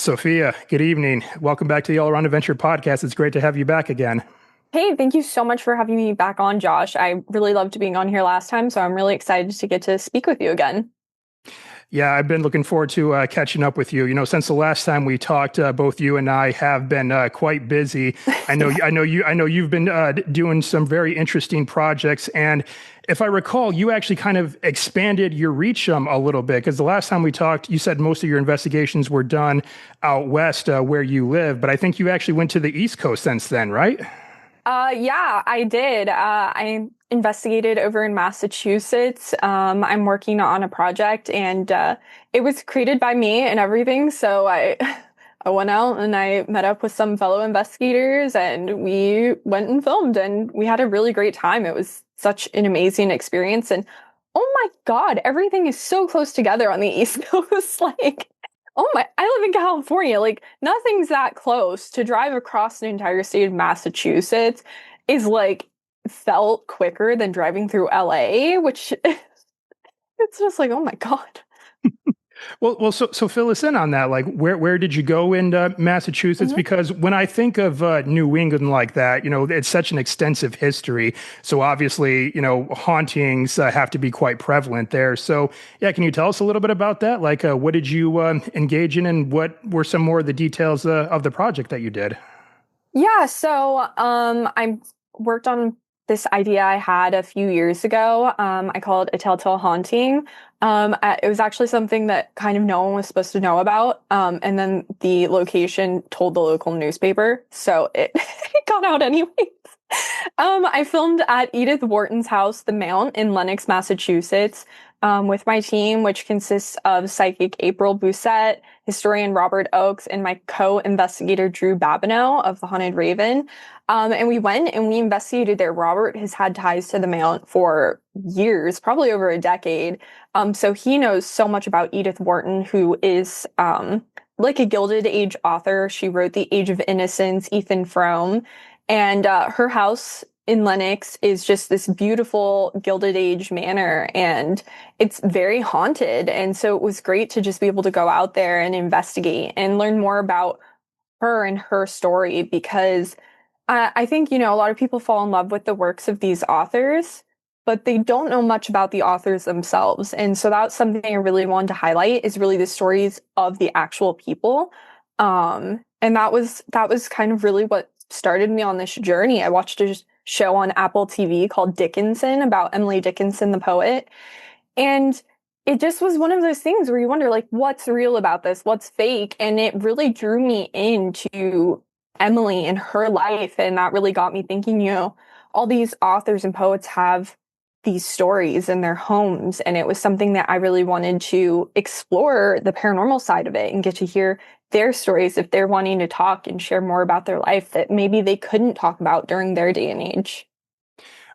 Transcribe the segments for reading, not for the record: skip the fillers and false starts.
Sophia, good evening. Welcome back to the All Around Adventure podcast. It's great to have you back again. Hey, thank you so much for having me back on, Josh. I really loved being on here last time, so I'm really excited to get to speak with you again. Yeah, I've been looking forward to catching up with you. Since the last time we talked, both you and I have been quite busy. I know, Yeah. I know you've been doing some very interesting projects, and if I recall, you actually kind of expanded your reach a little bit because the last time we talked, you said most of your investigations were done out west where you live, but I think you actually went to the East Coast since then, right? Yeah, I did. I investigated over in Massachusetts. I'm working on a project and it was created by me and everything. So I went out and I met up with some fellow investigators and we went and filmed and we had a really great time. It was such an amazing experience. And oh my God, everything is so close together on the East Coast. Oh my, I live in California. Like, nothing's that close. To drive across the entire state of Massachusetts is like felt quicker than driving through LA, which it's just like, oh my God. So fill us in on that. Like, where did you go in Massachusetts? Mhm. Because when I think of New England like that, it's such an extensive history. So obviously, hauntings have to be quite prevalent there. So yeah, can you tell us a little bit about that? Like, what did you engage in, and what were some more of the details of the project that you did? Yeah, so I worked on this idea I had a few years ago. I call it a telltale haunting. It was actually something that kind of no one was supposed to know about. And then the location told the local newspaper, so it, it got out anyways. I filmed at Edith Wharton's house, The Mount, in Lenox, Massachusetts, with my team, which consists of psychic April Doucette, historian Robert Oakes, and my co-investigator Drew Babineau of the Haunted Raven. And we went and we investigated there. Robert has had ties to the Mount for years, probably over a decade. So he knows so much about Edith Wharton, who is like a Gilded Age author. She wrote The Age of Innocence, Ethan Frome, and her house in Lenox is just this beautiful Gilded Age manor, and it's very haunted. And so it was great to just be able to go out there and investigate and learn more about her and her story because I think, a lot of people fall in love with the works of these authors, but they don't know much about the authors themselves. And so that's something I really wanted to highlight is really the stories of the actual people. And that was kind of really what started me on this journey. I watched a show on Apple TV called Dickinson about Emily Dickinson, the poet. And it just was one of those things where you wonder, like, what's real about this? What's fake? And it really drew me into Emily and her life. And that really got me thinking, all these authors and poets have these stories in their homes. And it was something that I really wanted to explore the paranormal side of it and get to hear their stories if they're wanting to talk and share more about their life that maybe they couldn't talk about during their day and age.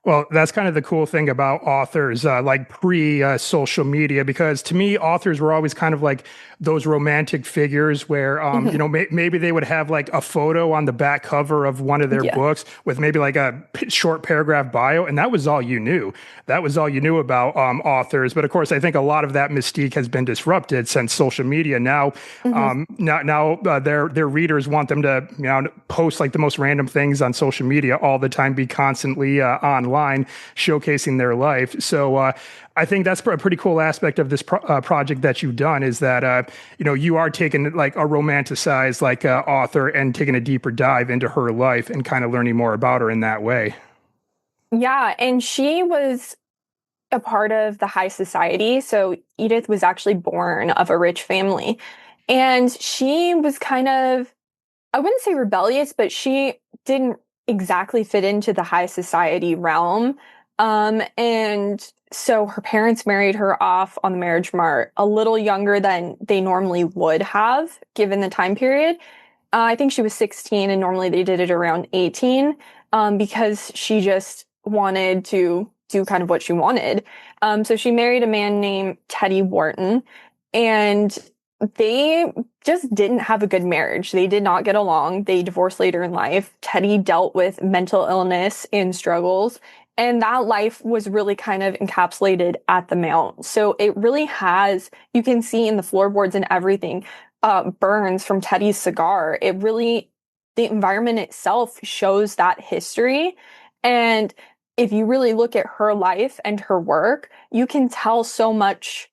Well, that's kind of the cool thing about authors, like pre social media, because to me, authors were always kind of like those romantic figures where, Mhm. maybe they would have like a photo on the back cover of one of their Yeah. books with maybe like a short paragraph bio, and that was all you knew. That was all you knew about authors. But of course, I think a lot of that mystique has been disrupted since social media. Mhm. Their readers want them to post like the most random things on social media all the time, be constantly online showcasing their life. So I think that's a pretty cool aspect of this project that you've done is that you are taking like a romanticized like author and taking a deeper dive into her life and kind of learning more about her in that way. Yeah, and she was a part of the high society. So Edith was actually born of a rich family. And she was kind of, I wouldn't say rebellious, but she didn't exactly fit into the high society realm. And so her parents married her off on the marriage mart a little younger than they normally would have, given the time period. I think she was 16, and normally they did it around 18, because she just wanted to do kind of what she wanted. So she married a man named Teddy Wharton, and they just didn't have a good marriage. They did not get along. They divorced later in life. Teddy dealt with mental illness and struggles, and that life was really kind of encapsulated at the Mount. So it really has, you can see in the floorboards and everything, burns from Teddy's cigar, it really, the environment itself shows that history. And if you really look at her life and her work, you can tell so much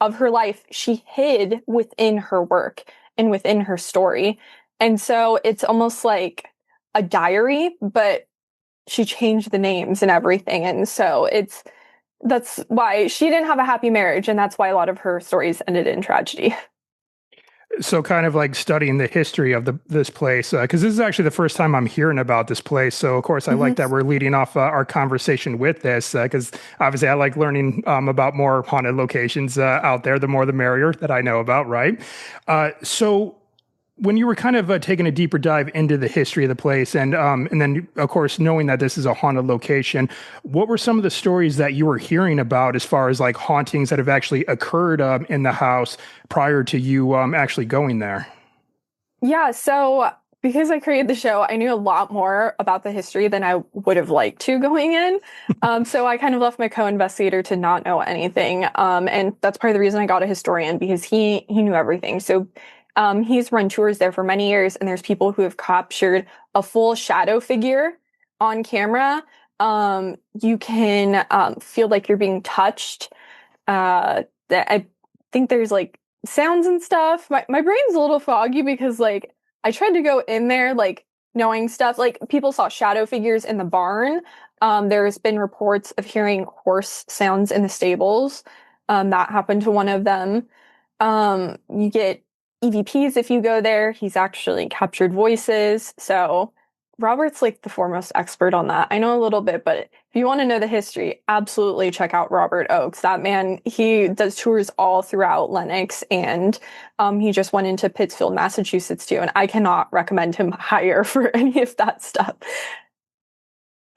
of her life she hid within her work and within her story. And so it's almost like a diary, but she changed the names and everything. And so that's why she didn't have a happy marriage. And that's why a lot of her stories ended in tragedy. So kind of like studying the history of this place, because this is actually the first time I'm hearing about this place. So of course I like that we're leading off our conversation with this, because obviously I like learning about more haunted locations out there. The more the merrier that I know about, right? So when you were kind of taking a deeper dive into the history of the place, and then of course knowing that this is a haunted location, what were some of the stories that you were hearing about as far as like hauntings that have actually occurred in the house prior to you actually going there? Yeah, so because I created the show, I knew a lot more about the history than I would have liked to going in. So I kind of left my co-investigator to not know anything. And that's part of the reason I got a historian, because he knew everything. So he's run tours there for many years, and there's people who have captured a full shadow figure on camera. You can feel like you're being touched. I think there's like sounds and stuff. My brain's a little foggy because like I tried to go in there like knowing stuff. Like people saw shadow figures in the barn. There's been reports of hearing horse sounds in the stables. That happened to one of them. You get EVPs if you go there. He's actually captured voices. So Robert's like the foremost expert on that. I know a little bit, but if you want to know the history, absolutely check out Robert Oakes. That man, he does tours all throughout Lenox, and he just went into Pittsfield, Massachusetts too. And I cannot recommend him higher for any of that stuff.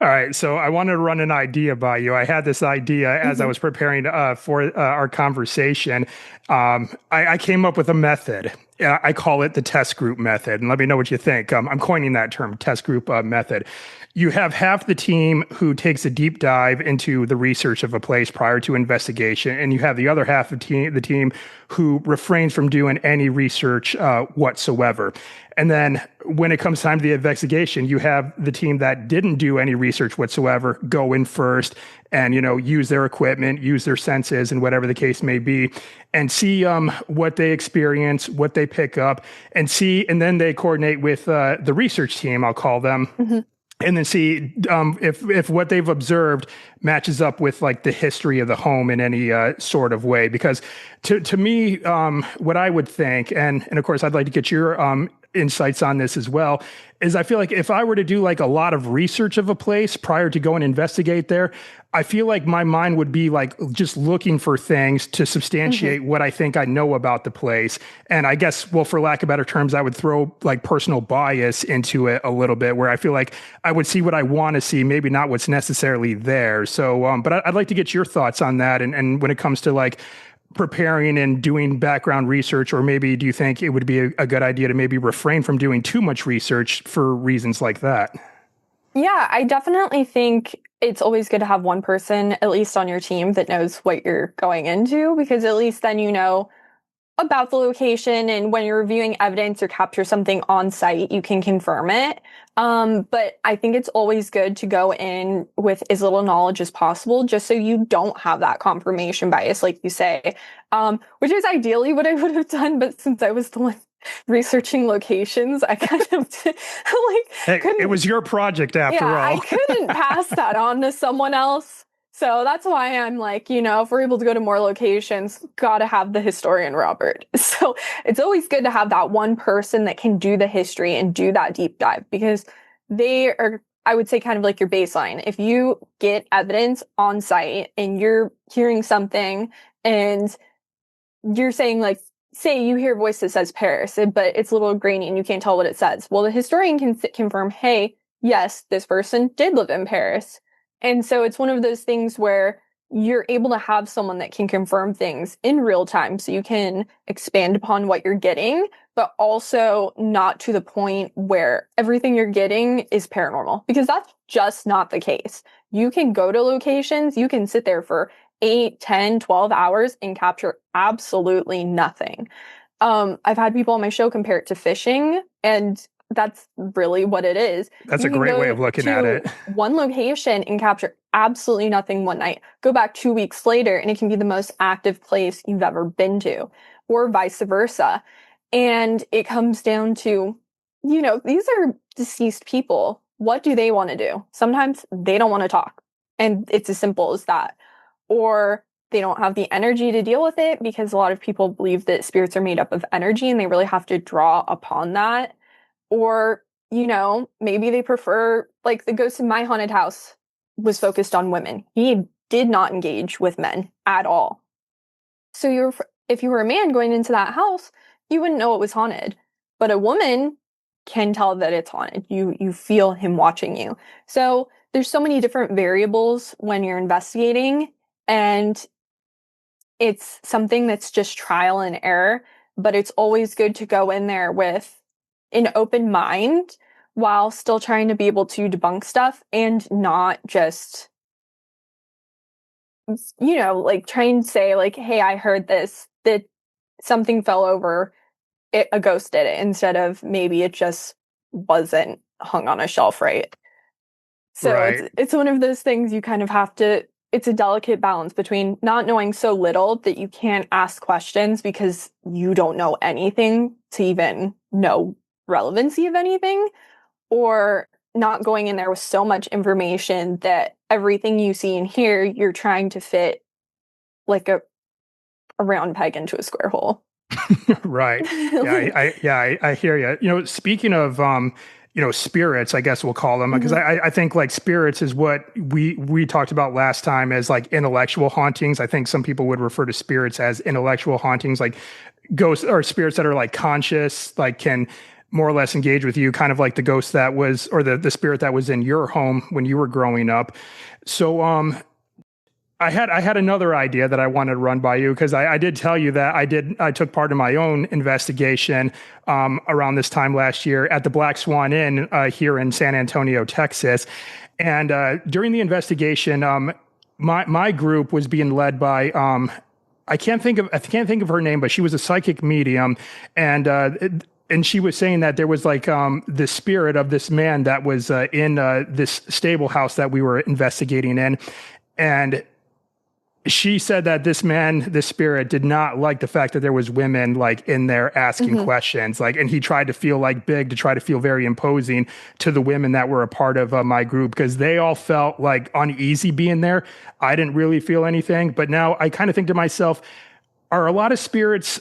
All right, so I wanted to run an idea by you. I had this idea as I was preparing for our conversation. I came up with a method. I call it the test group method, and let me know what you think. I'm coining that term, test group method. You have half the team who takes a deep dive into the research of a place prior to investigation, and you have the other half of the team who refrains from doing any research whatsoever. And then when it comes time to the investigation, you have the team that didn't do any research whatsoever go in first and, use their equipment, use their senses and whatever the case may be, and see what they experience, what they pick up, and then they coordinate with the research team, I'll call them. And then see if what they've observed matches up with like the history of the home in any sort of way. Because to me, what I would think, and of course I'd like to get your insights on this as well, is I feel like if I were to do like a lot of research of a place prior to go and investigate there, I feel like my mind would be like just looking for things to substantiate what I think I know about the place. And I guess, well, for lack of better terms, I would throw like personal bias into it a little bit, where I feel like I would see what I want to see, maybe not what's necessarily there. So, but I'd like to get your thoughts on that. And when it comes to like preparing and doing background research, or maybe do you think it would be a good idea to maybe refrain from doing too much research for reasons like that? Yeah, I definitely think it's always good to have one person, at least on your team, that knows what you're going into, because at least then you know about the location, and when you're reviewing evidence or capture something on site, you can confirm it. But I think it's always good to go in with as little knowledge as possible, just so you don't have that confirmation bias, like you say, which is ideally what I would have done. But since I was the one researching locations, I kind of Hey, it was your project after all. I couldn't pass that on to someone else. So that's why I'm like, if we're able to go to more locations, gotta have the historian Robert. So it's always good to have that one person that can do the history and do that deep dive, because they are, I would say, kind of like your baseline. If you get evidence on site and you're hearing something and you're saying like, say you hear a voice that says Paris, but it's a little grainy and you can't tell what it says. Well, the historian can confirm, hey, yes, this person did live in Paris. And so it's one of those things where you're able to have someone that can confirm things in real time, so you can expand upon what you're getting, but also not to the point where everything you're getting is paranormal, because that's just not the case. You can go to locations, you can sit there for 8, 10, 12 hours and capture absolutely nothing. I've had people on my show compare it to fishing, and that's really what it is. That's a You can great way go of looking at to it. one location and capture absolutely nothing one night. Go back 2 weeks later, and it can be the most active place you've ever been to, or vice versa. And it comes down to, these are deceased people. What do they want to do? Sometimes they don't want to talk, and it's as simple as that. Or they don't have the energy to deal with it, because a lot of people believe that spirits are made up of energy and they really have to draw upon that. Or, maybe they prefer, like the ghost in my haunted house was focused on women. He did not engage with men at all. So if you were a man going into that house, you wouldn't know it was haunted. But a woman can tell that it's haunted. You feel him watching you. So there's so many different variables when you're investigating, and it's something that's just trial and error, but it's always good to go in there with an open mind while still trying to be able to debunk stuff and not just, like try and say like, hey, I heard this, that something fell over, a ghost did it, instead of maybe it just wasn't hung on a shelf right. So Right. it's one of those things you kind of have to, it's a delicate balance between not knowing so little that you can't ask questions because you don't know anything to even know relevancy of anything, or not going in there with so much information that everything you see and hear, you're trying to fit like a round peg into a square hole. Right. Yeah, I hear you. Speaking of spirits, I guess we'll call them, because Mhm. I think like spirits is what we talked about last time as like intellectual hauntings. I think some people would refer to spirits as intellectual hauntings, like ghosts or spirits that are like conscious, like can more or less engage with you, kind of like the ghost that was, or the spirit that was in your home when you were growing up. So I had another idea that I wanted to run by you, because I did tell you that I took part in my own investigation around this time last year at the Black Swan Inn here in San Antonio, Texas. And during the investigation, my group was being led by I can't think of her name, but she was a psychic medium, and and she was saying that there was like the spirit of this man that was in this stable house that we were investigating in, and she said that this spirit did not like the fact that there was women like in there asking Mhm. questions, like, and he tried to feel like big, to try to feel very imposing to the women that were a part of my group, because they all felt like uneasy being there. I didn't really feel anything, but now I kind of think to myself, are a lot of spirits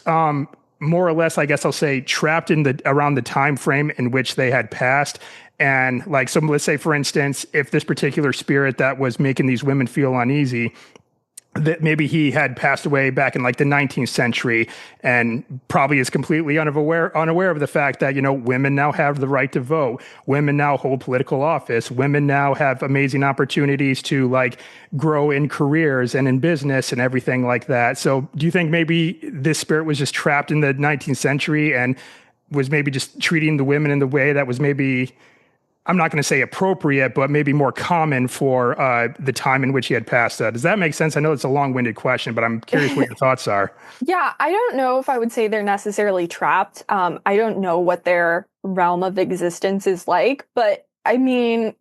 more or less, I guess I'll say, trapped in the around the time frame in which they had passed? And like, so let's say, for instance, if this particular spirit that was making these women feel uneasy, that maybe he had passed away back in like the 19th century, and probably is completely unaware of the fact that women now have the right to vote, women now hold political office, women now have amazing opportunities to like grow in careers and in business and everything like that. So do you think maybe this spirit was just trapped in the 19th century and was maybe just treating the women in the way that was maybe, I'm not going to say appropriate, but maybe more common for the time in which he had passed? Does that make sense? I know it's a long-winded question, but I'm curious what your thoughts are. Yeah, I don't know if I would say they're necessarily trapped. I don't know what their realm of existence is like, but I mean,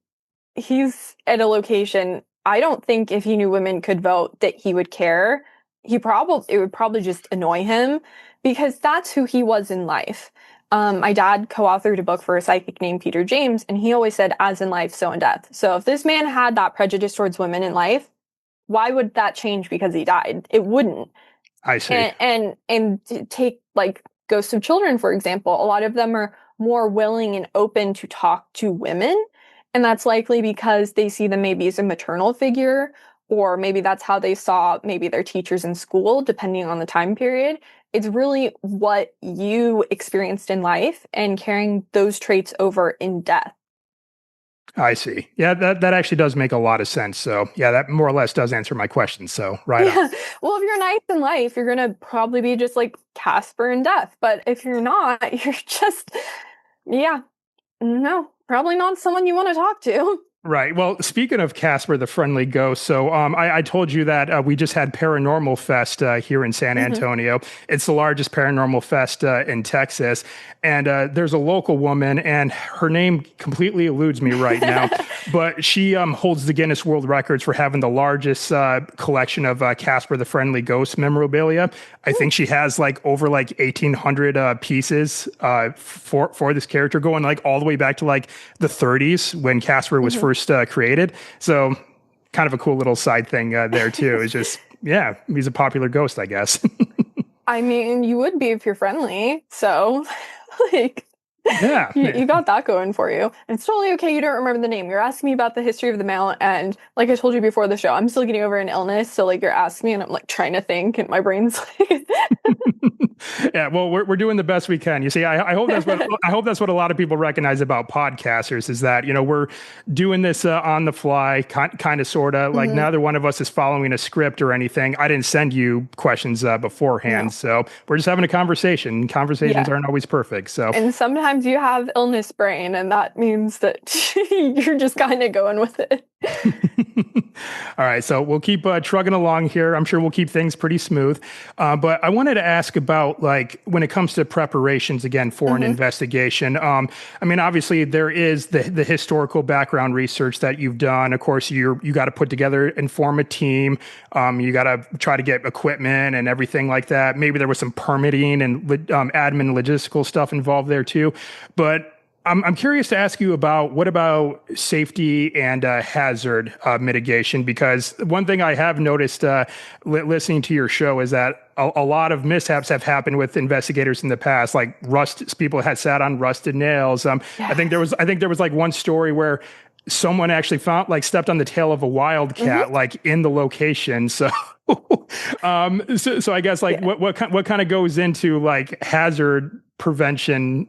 he's at a location. I don't think if he knew women could vote that he would care. It would probably just annoy him, because that's who he was in life. My dad co-authored a book for a psychic named Peter James, and he always said, as in life, so in death. So if this man had that prejudice towards women in life, why would that change because he died? It wouldn't. I see. And to take like ghosts of children, for example, a lot of them are more willing and open to talk to women. And that's likely because they see them maybe as a maternal figure, or maybe that's how they saw maybe their teachers in school, depending on the time period. It's really what you experienced in life and carrying those traits over in death. I see. Yeah, that actually does make a lot of sense. So yeah, that more or less does answer my question. So right on. Yeah. Well, if you're nice in life, you're gonna probably be just like Casper in death. But if you're not, you're just, yeah, no, probably not someone you want to talk to. Right. Well, speaking of Casper the Friendly Ghost, so I told you that we just had Paranormal Fest here in San Hmm. Antonio. It's the largest paranormal fest in Texas. And there's a local woman, and her name completely eludes me right now, but she holds the Guinness World Records for having the largest collection of Casper the Friendly Ghost memorabilia. I think she has like over like 1,800 pieces for this character, going like all the way back to like the 30s when Casper was Hmm. first created. So kind of a cool little side thing there too. It's just, yeah, he's a popular ghost, I guess. I mean, you would be if you're friendly. So, like, Yeah. you got that going for you. And it's totally okay you don't remember the name. You're asking me about the history of the mount, and like I told you before the show, I'm still getting over an illness. So like you're asking me and I'm like trying to think and my brain's like Yeah, well, we're doing the best we can. You see, I hope that's what I hope that's what a lot of people recognize about podcasters is that we're doing this on the fly, kind of, sort of. Like Mhm. neither one of us is following a script or anything. I didn't send you questions beforehand, No. so we're just having a conversation. Conversations Yeah. aren't always perfect, so. And sometimes you have illness brain, and that means that you're just kind of going with it. All right, so we'll keep trugging along here. I'm sure we'll keep things pretty smooth. But I wanted to ask about like when it comes to preparations again for an Hmm. investigation. I mean, obviously there is the historical background research that you've done. Of course, you got to put together and form a team. You got to try to get equipment and everything like that. Maybe there was some permitting and admin logistical stuff involved there too. But I'm curious to ask you about what about safety and hazard mitigation? Because one thing I have noticed listening to your show is that a lot of mishaps have happened with investigators in the past, like people had sat on rusted nails. I think there was like one story where someone actually stepped on the tail of a wildcat, Hmm. like in the location. So. So I guess like Yeah. what kind of goes into like hazard prevention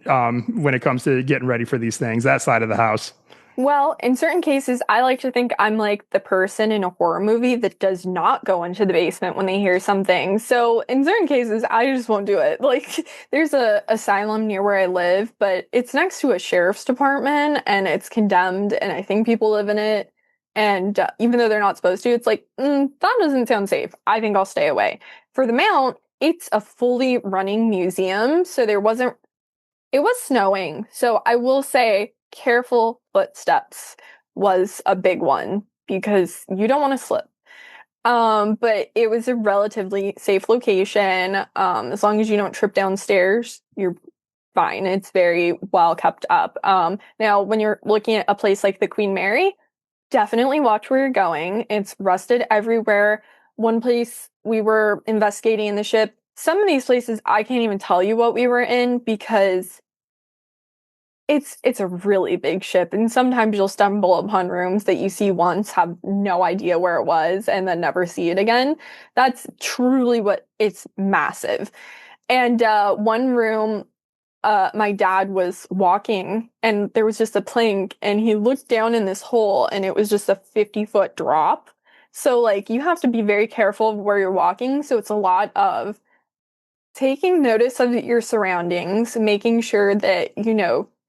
when it comes to getting ready for these things, that side of the house? Well, in certain cases, I like to think I'm like the person in a horror movie that does not go into the basement when they hear something. So in certain cases, I just won't do it. Like there's a asylum near where I live, but it's next to a sheriff's department and it's condemned, and I think people live in it. And even though they're not supposed to, it's like, that doesn't sound safe. I think I'll stay away. For the Mount, it's a fully running museum, so it was snowing, so I will say careful footsteps was a big one because you don't want to slip. But it was a relatively safe location. As long as you don't trip downstairs, you're fine. It's very well kept up. Now when you're looking at a place like the Queen Mary, definitely watch where you're going. It's rusted everywhere. One place we were investigating in the ship, some of these places I can't even tell you what we were in because it's a really big ship, and sometimes you'll stumble upon rooms that you see once, have no idea where it was, and then never see it again. That's truly what it's massive. And one room, my dad was walking, and there was just a plank, and he looked down in this hole, and it was just a 50-foot drop. So like you have to be very careful of where you're walking. So it's a lot of taking notice of your surroundings, making sure that,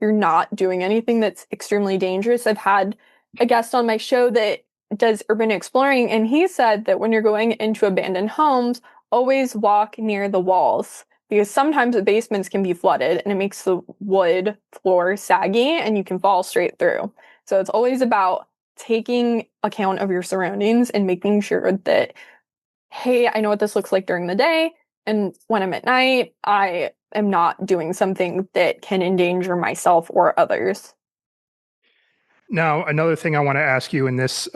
you're not doing anything that's extremely dangerous. I've had a guest on my show that does urban exploring, and he said that when you're going into abandoned homes, always walk near the walls because sometimes the basements can be flooded and it makes the wood floor saggy and you can fall straight through. So it's always about taking account of your surroundings and making sure that, hey, I know what this looks like during the day. And when I'm at night, I am not doing something that can endanger myself or others. Now, another thing I want to ask you in this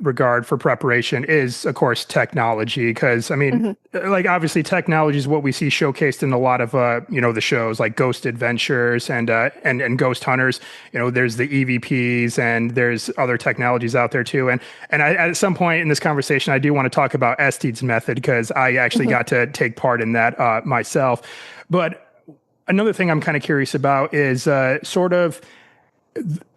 regard for preparation is, of course, technology. Because I mean, Hmm. like obviously, technology is what we see showcased in a lot of the shows like Ghost Adventures and Ghost Hunters. There's the EVPs and there's other technologies out there too. And at some point in this conversation, I do want to talk about Estide's method because I actually Hmm. got to take part in that myself. But another thing I'm kind of curious about is sort of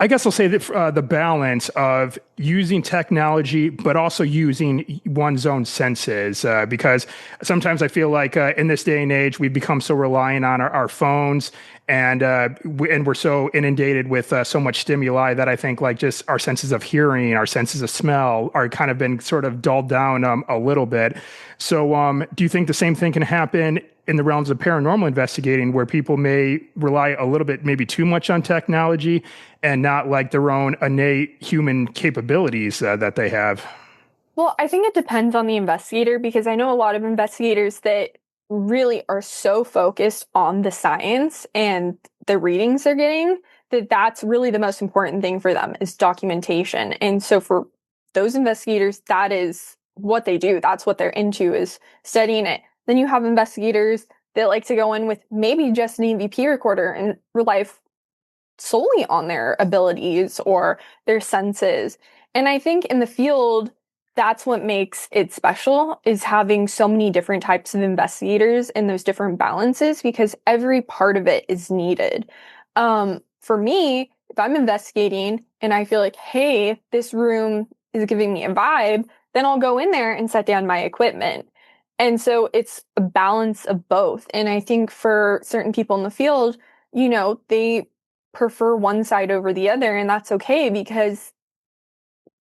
I guess I'll say that the balance of using technology, but also using one's own senses, because sometimes I feel like in this day and age, we've become so reliant on our phones, and we're so inundated with so much stimuli that I think like just our senses of hearing, our senses of smell, are kind of been sort of dulled down a little bit. So, do you think the same thing can happen in the realms of paranormal investigating, where people may rely a little bit, maybe too much on technology and not like their own innate human capabilities that they have? Well, I think it depends on the investigator because I know a lot of investigators that really are so focused on the science and the readings they're getting that that's really the most important thing for them is documentation. And so for those investigators, that is what they do. That's what they're into is studying it. Then you have investigators that like to go in with maybe just an EVP recorder and rely solely on their abilities or their senses. And I think in the field, that's what makes it special is having so many different types of investigators and those different balances because every part of it is needed. For me, if I'm investigating and I feel like, hey, this room is giving me a vibe, then I'll go in there and set down my equipment. And so it's a balance of both. And I think for certain people in the field, they prefer one side over the other, and that's okay because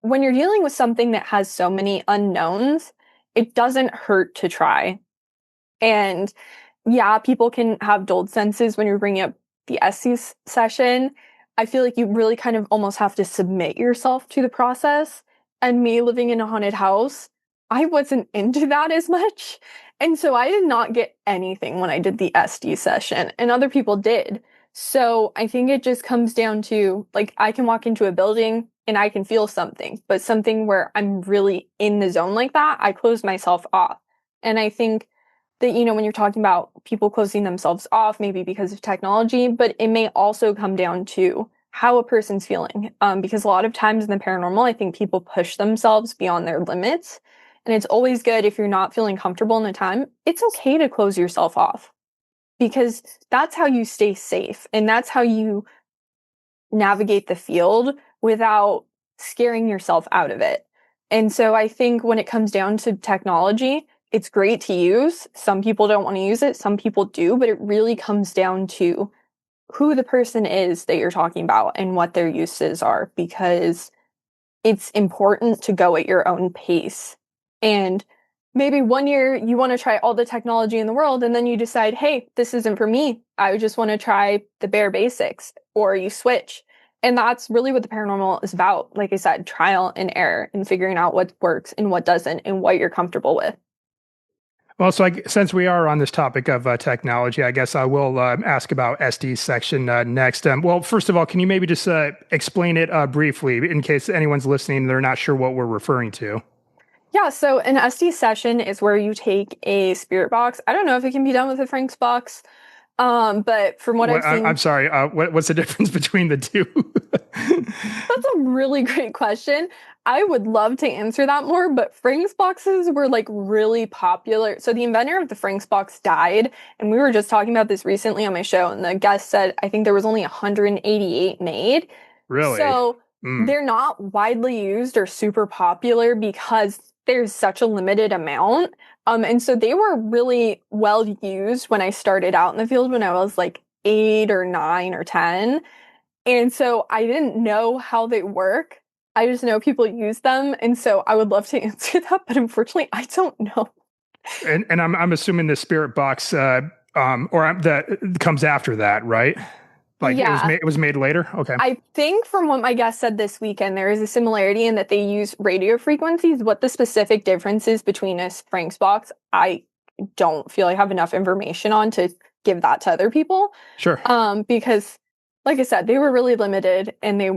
when you're dealing with something that has so many unknowns, it doesn't hurt to try. And yeah, people can have dulled senses when you're bringing up the SC session. I feel like you really kind of almost have to submit yourself to the process. And me living in a haunted house, I wasn't into that as much. And so I did not get anything when I did the SD session, and other people did. So I think it just comes down to like I can walk into a building and I can feel something, but something where I'm really in the zone like that, I close myself off. And I think that, when you're talking about people closing themselves off, maybe because of technology, but it may also come down to how a person's feeling. Because a lot of times in the paranormal, I think people push themselves beyond their limits. And it's always good if you're not feeling comfortable in a time, it's okay to close yourself off because that's how you stay safe and that's how you navigate the field without scaring yourself out of it. And so I think when it comes down to technology, it's great to use. Some people don't want to use it, some people do, but it really comes down to who the person is that you're talking about and what their uses are because it's important to go at your own pace. And maybe one year you want to try all the technology in the world and then you decide, hey, this isn't for me. I just want to try the bare basics, or you switch. And that's really what the paranormal is about. Like I said, trial and error and figuring out what works and what doesn't and what you're comfortable with. Well, so since we are on this topic of technology, I guess I will ask about SD section next. Well, first of all, can you maybe just explain it briefly in case anyone's listening and they're not sure what we're referring to? Yeah, so an SD session is where you take a spirit box. I don't know if it can be done with a Frank's box, but from what I've seen, I'm sorry. What's the difference between the two? that's a really great question. I would love to answer that more, but Frank's boxes were like really popular. So the inventor of the Frank's box died, and we were just talking about this recently on my show, and the guest said I think there was only 188 made. Really? So Mm. they're not widely used or super popular because there's such a limited amount. And so they were really well used when I started out in the field when I was like 8 or 9 or 10. And so I didn't know how they work. I just know people use them. And so I would love to answer that, but unfortunately, I don't know. And I'm assuming the spirit box or that comes after that, right? Like Yeah, it was made later. Okay. I think from what my guest said this weekend, there is a similarity in that they use radio frequencies. What the specific difference is between a Frank's box, I don't feel I have enough information on to give that to other people. Sure. Because like I said, they were really limited and they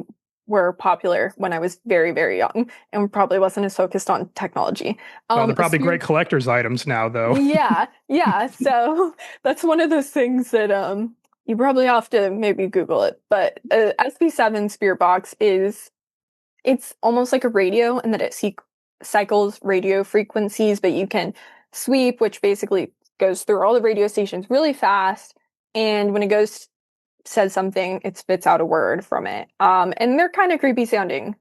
were popular when I was very, very young and probably wasn't as focused on technology. Well, they're A probably great collector's items now, though. yeah, yeah. So that's one of those things that you probably have to maybe Google it. But SB7 Spirit Box it's almost like a radio in that it cycles radio frequencies, but you can sweep, which basically goes through all the radio stations really fast. And when it goes says something, it spits out a word from it. And they're kind of creepy sounding.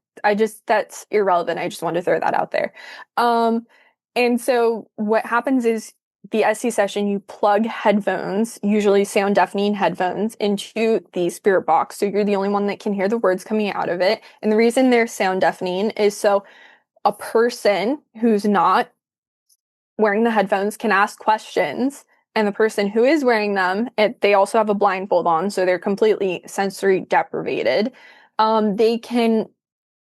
That's irrelevant. I just wanted to throw that out there. And so what happens is the SC session, you plug headphones, usually sound deafening headphones, into the spirit box. So you're the only one that can hear the words coming out of it. And the reason they're sound deafening is so a person who's not wearing the headphones can ask questions, and the person who is wearing them, they also have a blindfold on, so they're completely sensory deprivated. They can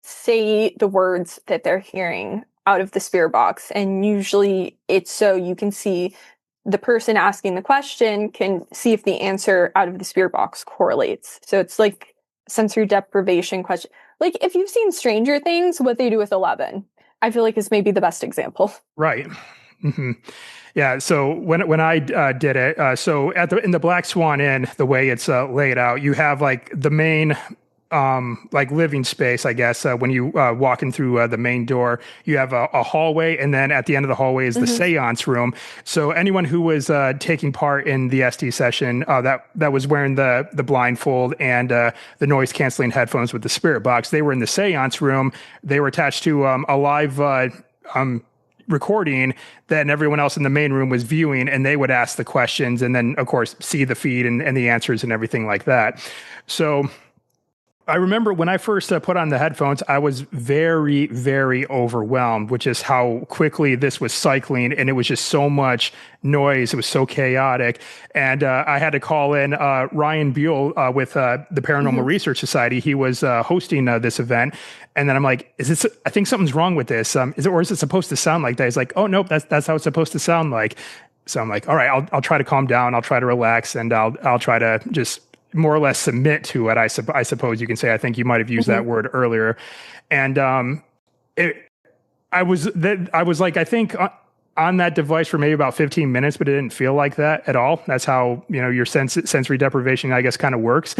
say the words that they're hearing out of the spirit box, and usually it's so you can see the person asking the question can see if the answer out of the spirit box correlates. So it's like sensory deprivation question. Like if you've seen Stranger Things, what they do with 11, I feel like is maybe the best example. Right. Mm-hmm. Yeah. So when I did it, so in the Black Swan Inn, the way it's laid out, you have like the main like living space, I guess. When you walk in through the main door, you have a hallway, and then at the end of the hallway is the seance room. So anyone who was taking part in the ST session that was wearing the blindfold and the noise canceling headphones with the spirit box, they were in the seance room. They were attached to a live recording that everyone else in the main room was viewing, and they would ask the questions and then of course see the feed and the answers and everything like that. So I remember when I first put on the headphones, I was very, very overwhelmed with just how quickly this was cycling, and it was just so much noise. It was so chaotic. And I had to call in Ryan Buell with the Paranormal Research Society. He was hosting this event. And then I'm like, I think something's wrong with this. Or is it supposed to sound like that? He's like, oh, nope, that's how it's supposed to sound like. So I'm like, all right, I'll try to calm down. I'll try to relax, and I'll try to just more or less submit to it. I suppose you can say. I think you might have used that word earlier. And I was like, I think on that device for maybe about 15 minutes, but it didn't feel like that at all. That's how, your sensory deprivation, I guess, kind of works.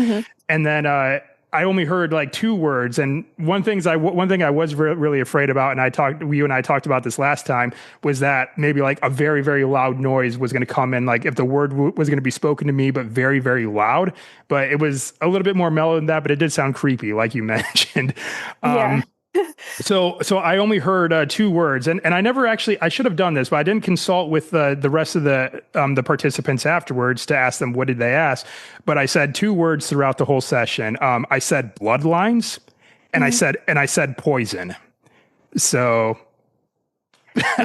And then I only heard like 2 words. And one thing I was really afraid about, and you and I talked about this last time, was that maybe like a very, very loud noise was going to come in, like if the word was going to be spoken to me, but very, very loud. But it was a little bit more mellow than that, but it did sound creepy, like you mentioned. Yeah. So I only heard 2 words, and I never actually, I should have done this, but I didn't consult with the rest of the participants afterwards to ask them what did they ask. But I said 2 words throughout the whole session. I said bloodlines, and I said poison. So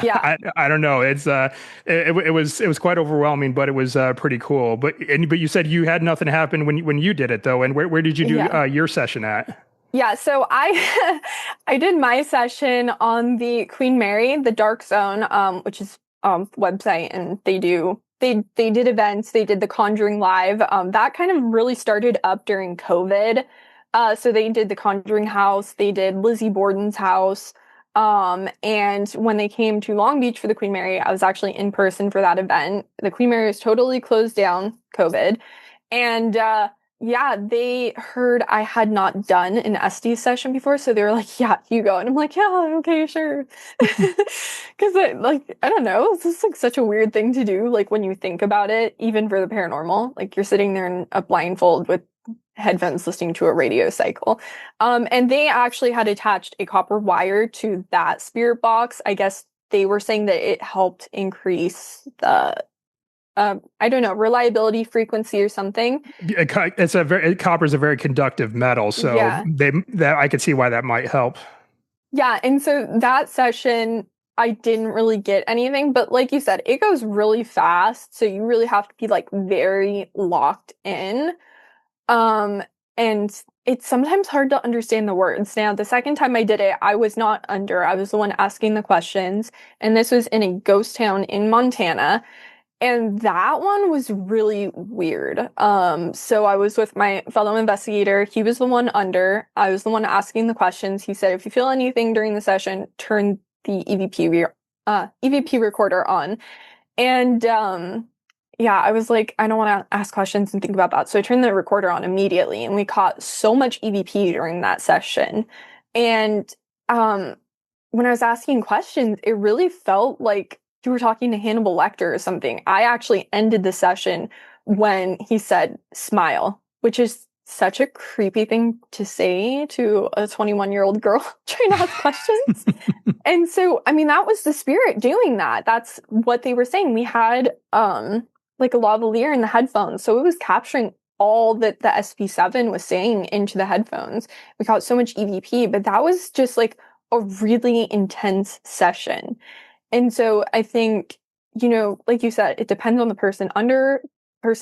Yeah, I don't know. It's it was quite overwhelming, but it was pretty cool. But you said you had nothing happen when you did it though, and where did you do your session at? Yeah, so I I did my session on the Queen Mary, the Dark Zone, which is website, and they did events. They did the Conjuring Live. That kind of really started up during COVID. So they did the Conjuring House. They did Lizzie Borden's house. And when they came to Long Beach for the Queen Mary, I was actually in person for that event. The Queen Mary was totally closed down, COVID, and yeah, they heard I had not done an SD session before, so they were like, yeah, you go. And I'm like, yeah, okay, sure. Because I don't know, it's just like such a weird thing to do, like when you think about it, even for the paranormal. Like you're sitting there in a blindfold with headphones listening to a radio cycle. And they actually had attached a copper wire to that spirit box. I guess they were saying that it helped increase the I don't know, reliability, frequency, or something. Copper is a very conductive metal, so Yeah. that I could see why that might help. Yeah, and so that session, I didn't really get anything, but like you said, it goes really fast, so you really have to be like very locked in. And it's sometimes hard to understand the words. Now, the second time I did it, I was not under, I was the one asking the questions, and this was in a ghost town in Montana. And that one was really weird. So I was with my fellow investigator. He was the one under. I was the one asking the questions. He said, if you feel anything during the session, turn the EVP recorder on. And yeah, I was like, I don't want to ask questions and think about that. So I turned the recorder on immediately, and we caught so much EVP during that session. And when I was asking questions, it really felt like you were talking to Hannibal Lecter or something. I actually ended the session when he said, smile. which is such a creepy thing to say to a 21-year-old girl trying to ask questions. And so, I mean, that was the spirit doing that. That's what they were saying. We had like a lavalier in the headphones, so it was capturing all that the SP7 was saying into the headphones. We got so much EVP, but that was just like a really intense session. And so I think, like you said, it depends on the person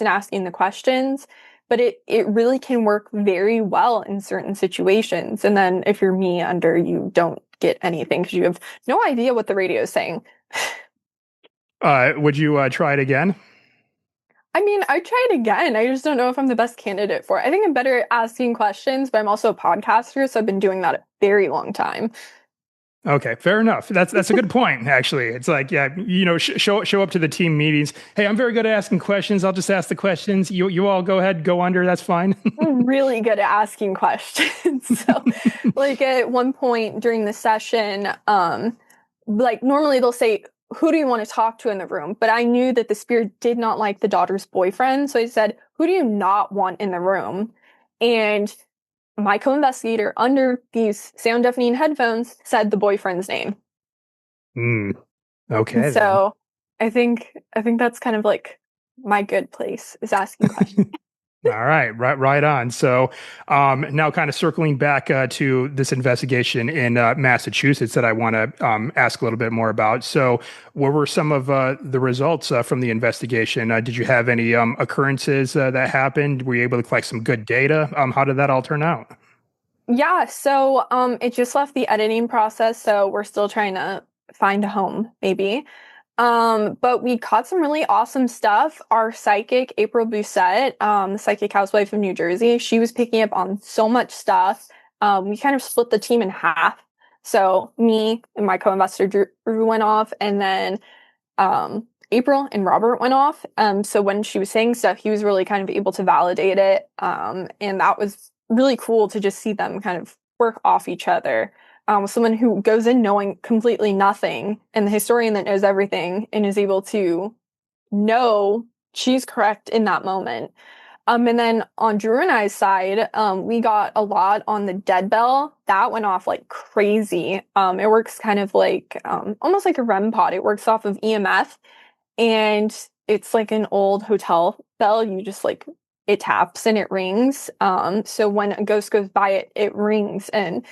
asking the questions, but it really can work very well in certain situations. And then if you're me under, you don't get anything because you have no idea what the radio is saying. Would you try it again? I mean, I'd try it again. I just don't know if I'm the best candidate for it. I think I'm better at asking questions, but I'm also a podcaster, so I've been doing that a very long time. Okay, fair enough. That's a good point. Actually, it's like, yeah, show up to the team meetings. Hey, I'm very good at asking questions. I'll just ask the questions. You all go ahead, go under. That's fine. I'm really good at asking questions. So, like at one point during the session, like normally they'll say, "Who do you want to talk to in the room?" But I knew that the spirit did not like the daughter's boyfriend, so I said, "Who do you not want in the room?" And my co-investigator under these sound deafening headphones said the boyfriend's name. And Okay, then. so I think that's kind of like my good place is asking questions. All right on. So now, kind of circling back to this investigation in Massachusetts that I want to ask a little bit more about. So, what were some of the results from the investigation? Did you have any occurrences that happened? Were you able to collect some good data? How did that all turn out? Yeah, so it just left the editing process, so we're still trying to find a home, maybe. But we caught some really awesome stuff. Our psychic, April Doucette, the psychic housewife of New Jersey, she was picking up on so much stuff. We kind of split the team in half. So me and my co-investor Drew went off, and then April and Robert went off. So when she was saying stuff, he was really kind of able to validate it. And that was really cool to just see them kind of work off each other. Someone who goes in knowing completely nothing and the historian that knows everything and is able to know she's correct in that moment. And then on Drew and I's side, we got a lot on the dead bell. That went off like crazy. It works kind of like almost like a REM pod. It works off of EMF, and it's like an old hotel bell. You just like it taps and it rings. So when a ghost goes by it, it rings, and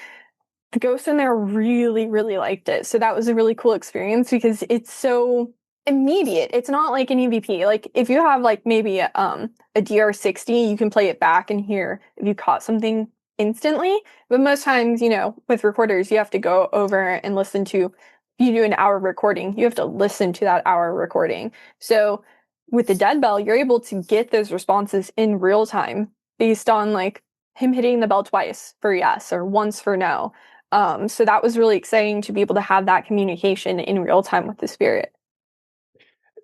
the ghosts in there really, really liked it. So that was a really cool experience because it's so immediate. It's not like an EVP. Like if you have like maybe a DR60, you can play it back and hear if you caught something instantly. But most times, with recorders, you have to go over and listen to, if you do an hour recording, you have to listen to that hour recording. So with the dead bell, you're able to get those responses in real time based on like him hitting the bell twice for yes or once for no. So that was really exciting to be able to have that communication in real time with the spirit.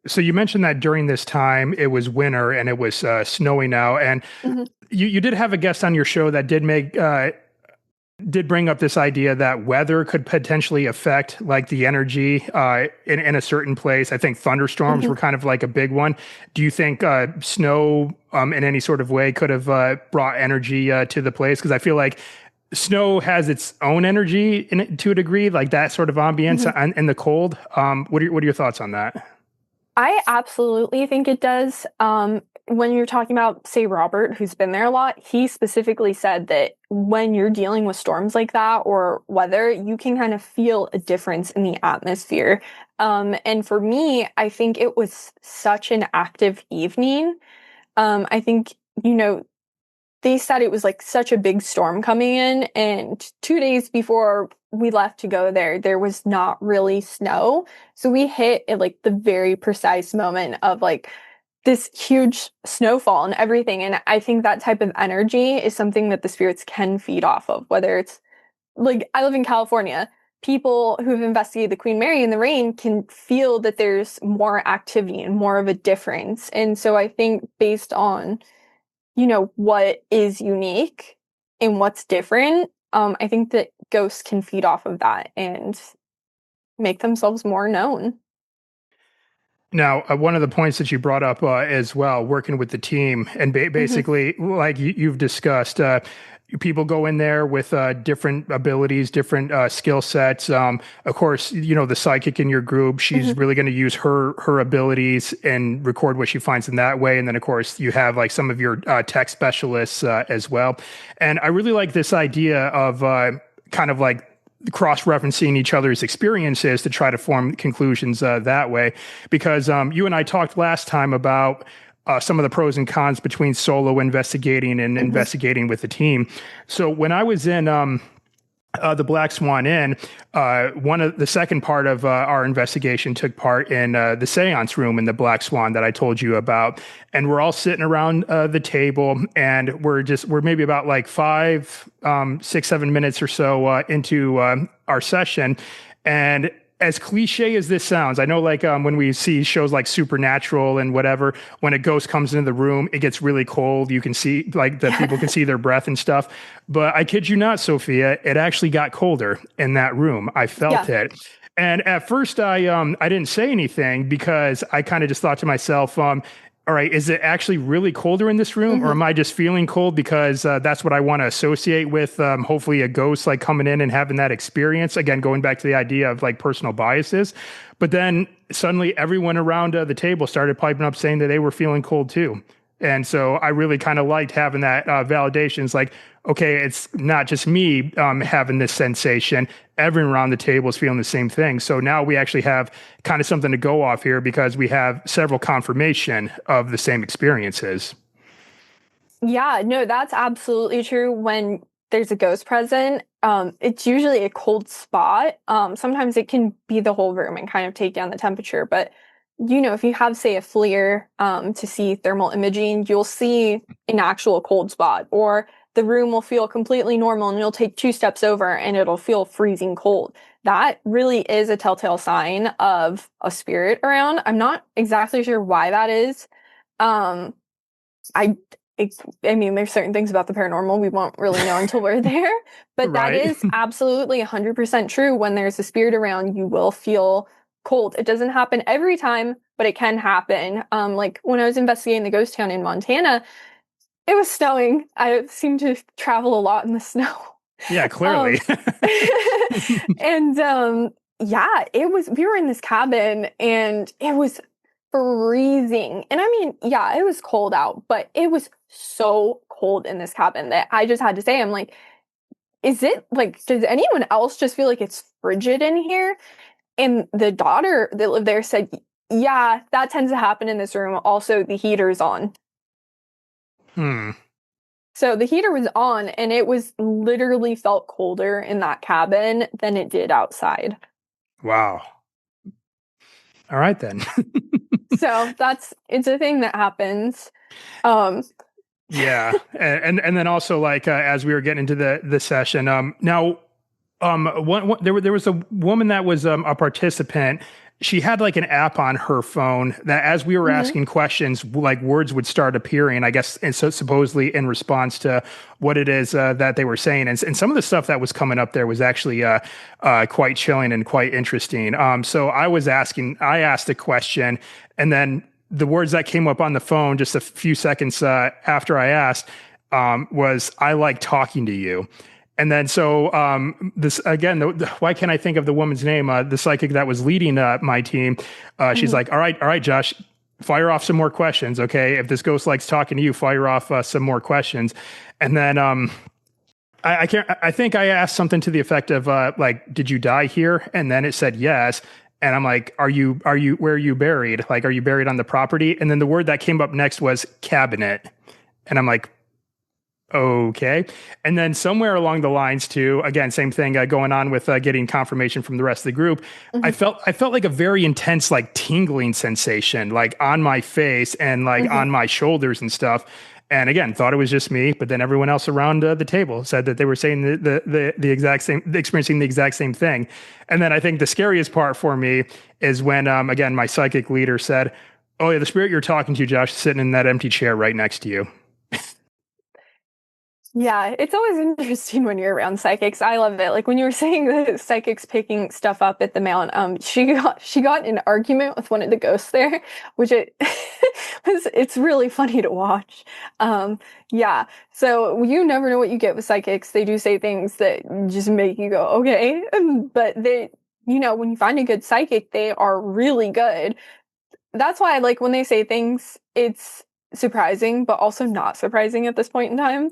So you mentioned that during this time it was winter and it was snowy now, and Mhm. you did have a guest on your show that did bring up this idea that weather could potentially affect like the energy in a certain place. I think thunderstorms Mhm. were kind of like a big one. Do you think snow in any sort of way could have brought energy to the place? Because I feel like snow has its own energy in it to a degree, like that sort of ambience Mhm. and the cold. What are your thoughts on that? I absolutely think it does. When you're talking about, say, Robert, who's been there a lot, he specifically said that when you're dealing with storms like that or weather, you can kind of feel a difference in the atmosphere. And for me, I think it was such an active evening. I think, they said it was like such a big storm coming in, and 2 days before we left to go there, there was not really snow. So we hit at like the very precise moment of like this huge snowfall and everything. And I think that type of energy is something that the spirits can feed off of, whether it's like I live in California. People who've investigated the Queen Mary in the rain can feel that there's more activity and more of a difference. And so I think based on what is unique and what's different, I think that ghosts can feed off of that and make themselves more known. Now, one of the points that you brought up as well, working with the team, and Hmm. basically, like you've discussed, people go in there with different abilities, different skill sets. Of course, the psychic in your group, she's Hmm. really going to use her abilities and record what she finds in that way. And then, of course, you have like some of your tech specialists as well. And I really like this idea of kind of like cross-referencing each other's experiences to try to form conclusions that way. Because you and I talked last time about some of the pros and cons between solo investigating and Hmm. investigating with a team. So when I was in the Black Swan Inn, one of the second part of our investigation took part in the seance room in the Black Swan that I told you about. And we're all sitting around the table, and we're maybe about like 5, 6, 7 minutes or so into our session. And as cliche as this sounds, I know like when we see shows like Supernatural and whatever, when a ghost comes into the room, it gets really cold. You can see like the people can see their breath and stuff. But I kid you not, Sophia, it actually got colder in that room. I felt Yeah. it. And at first I didn't say anything because I kind of just thought to myself, all right, is it actually really colder in this room, or Hmm. am I just feeling cold because that's what I want to associate with hopefully a ghost like coming in and having that experience? Again, going back to the idea of like personal biases. But then suddenly everyone around the table started piping up saying that they were feeling cold too. And so I really kind of liked having that validation. It's like, okay, it's not just me having this sensation. Everyone around the table is feeling the same thing. So now we actually have kind of something to go off here because we have several confirmation of the same experiences. Yeah, no, that's absolutely true. When there's a ghost present, it's usually a cold spot. Sometimes it can be the whole room and kind of take down the temperature. But if you have, say, a FLIR to see thermal imaging, you'll see an actual cold spot, or the room will feel completely normal and you'll take two steps over and it'll feel freezing cold. That really is a telltale sign of a spirit around. I'm not exactly sure why that is. Um, I it's, I mean, there's certain things about the paranormal we won't really know until we're there, but that Right. is absolutely 100% true. When there's a spirit around, you will feel cold. It doesn't happen every time, but it can happen. Like when I was investigating the ghost town in Montana, it was snowing. I seem to travel a lot in the snow. Yeah, Um, clearly. and yeah, we were in this cabin and it was freezing. And I mean, yeah, it was cold out, but it was so cold in this cabin that I just had to say, I'm like, is it like, does anyone else just feel like it's frigid in here? And the daughter that lived there said, yeah, that tends to happen in this room. Also, the heater's on. Hmm. So the heater was on, and it was literally felt colder in that cabin than it did outside. Wow. All right then. So it's a thing that happens. Um, Yeah, and then also like as we were getting into the session, now there was a woman that was a participant. She had like an app on her phone that as we were mhm, asking questions, like words would start appearing, I guess, and so supposedly in response to what it is that they were saying. And some of the stuff that was coming up there was actually quite chilling and quite interesting. So I asked a question, and then the words that came up on the phone just a few seconds after I asked was, I like talking to you. And then so this again, why can't I think of the woman's name? The psychic that was leading my team. She's mhm, like, all right, Josh, fire off some more questions. Okay, if this ghost likes talking to you, fire off some more questions. And then I can't. I think I asked something to the effect of like, did you die here? And then it said yes. And I'm like, where are you buried? Like, are you buried on the property? And then the word that came up next was cabinet. And I'm like, okay. And then somewhere along the lines too, again, same thing going on with getting confirmation from the rest of the group. mhm, I felt like a very intense, like tingling sensation, like on my face and like mhm. on my shoulders and stuff. And again, thought it was just me, but then everyone else around the table said that they were saying the exact same, experiencing the exact same thing. And then I think the scariest part for me is when, again, my psychic leader said, "Oh yeah, the spirit you're talking to, Josh, is sitting in that empty chair right next to you." Yeah, it's always interesting when you're around psychics. I love it. Like when you were saying the psychics picking stuff up at the mount, she got in an argument with one of the ghosts there, which it's really funny to watch. Yeah. So you never know what you get with psychics. They do say things that just make you go, okay. But when you find a good psychic, they are really good. That's why I like when they say things, it's surprising, but also not surprising at this point in time.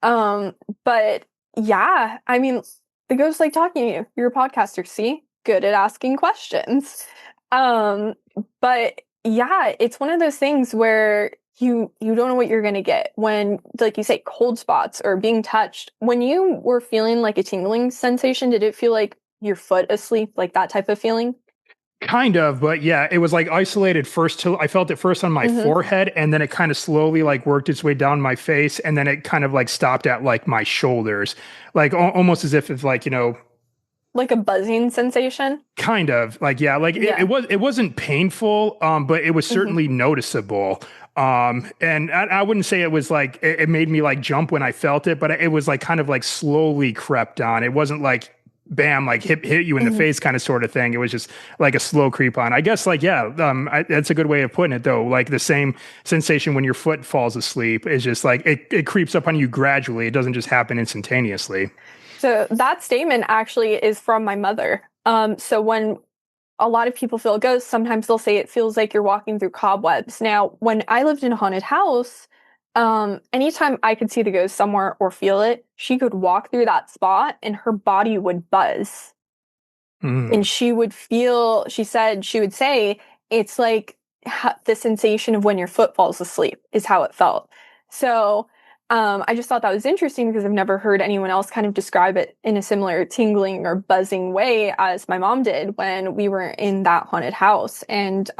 Um, but yeah, I mean, the ghost like talking to you. You're a podcaster, see? Good at asking questions. Um, but yeah, it's one of those things where you don't know what you're gonna get when, like you say, cold spots or being touched. When you were feeling like a tingling sensation, did it feel like your foot asleep, like that type of feeling? Kind of, but yeah, it was like isolated first till I felt it first on my Mm-hmm. forehead, and then it kind of slowly like worked its way down my face, and then it kind of like stopped at like my shoulders, like almost as if it's like, Like a buzzing sensation? kind of like, yeah, like Yeah. it wasn't painful, but it was Mm-hmm. certainly noticeable. And I wouldn't say it was like it made me like jump when I felt it, but it was like kind of like slowly crept on. It wasn't like bam, like hit you in the Mm-hmm. face kind of sort of thing. It was just like a slow creep on. I guess like, yeah, that's a good way of putting it though. Like the same sensation when your foot falls asleep is just like it creeps up on you gradually. It doesn't just happen instantaneously. So that statement actually is from my mother. So when a lot of people feel ghosts, sometimes they'll say it feels like you're walking through cobwebs. Now, when I lived in a haunted house, anytime I could see the ghost somewhere or feel it, she could walk through that spot and her body would buzz. Mm. And she said, she would say, it's like the sensation of when your foot falls asleep is how it felt. So I just thought that was interesting because I've never heard anyone else kind of describe it in a similar tingling or buzzing way as my mom did when we were in that haunted house. And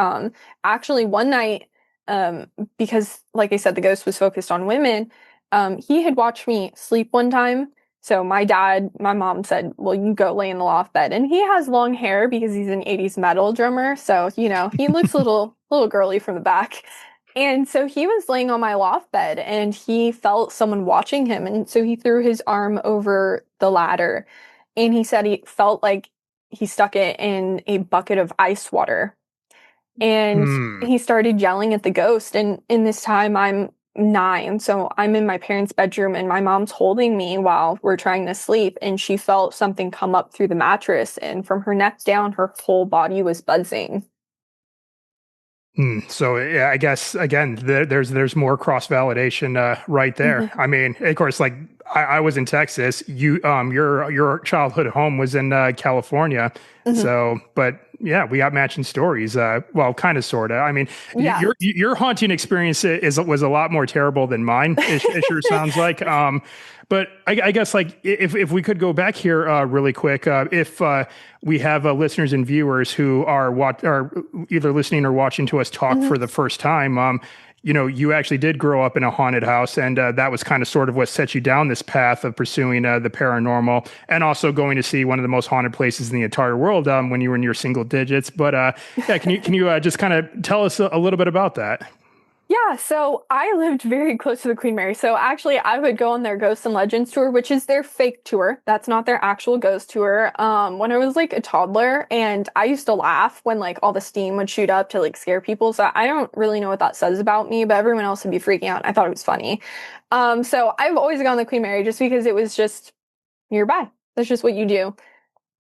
actually, one night, um, because like I said, the ghost was focused on women, he had watched me sleep one time. So my mom said, well, you go lay in the loft bed. And he has long hair because he's an 80s metal drummer. So, he looks a little girly from the back. And so he was laying on my loft bed and he felt someone watching him. And so he threw his arm over the ladder and he said he felt like he stuck it in a bucket of ice water. And Hmm. he started yelling at the ghost. And in this time, I'm 9. So I'm in my parents' bedroom and my mom's holding me while we're trying to sleep. And she felt something come up through the mattress. And from her neck down, her whole body was buzzing. So yeah, I guess again, there's more cross validation right there. Hmm. I mean, of course, like I was in Texas. Your childhood home was in California. Hmm. So, but yeah, we got matching stories. Well, kind of, sorta. I mean, Yeah. your haunting experience was a lot more terrible than mine. It sure sounds like. But I guess like if we could go back here really quick, if we have listeners and viewers who are either listening or watching to us talk Hmm. for the first time. You actually did grow up in a haunted house, and that was kind of sort of what set you down this path of pursuing the paranormal, and also going to see one of the most haunted places in the entire world when you were in your single digits. But yeah, can you just kind of tell us a little bit about that? Yeah, so I lived very close to the Queen Mary. So actually, I would go on their Ghosts and Legends tour, which is their fake tour. That's not their actual ghost tour. When I was like a toddler, and I used to laugh when like all the steam would shoot up to like scare people. So I don't really know what that says about me, but everyone else would be freaking out. I thought it was funny. So I've always gone to the Queen Mary just because it was just nearby. That's just what you do.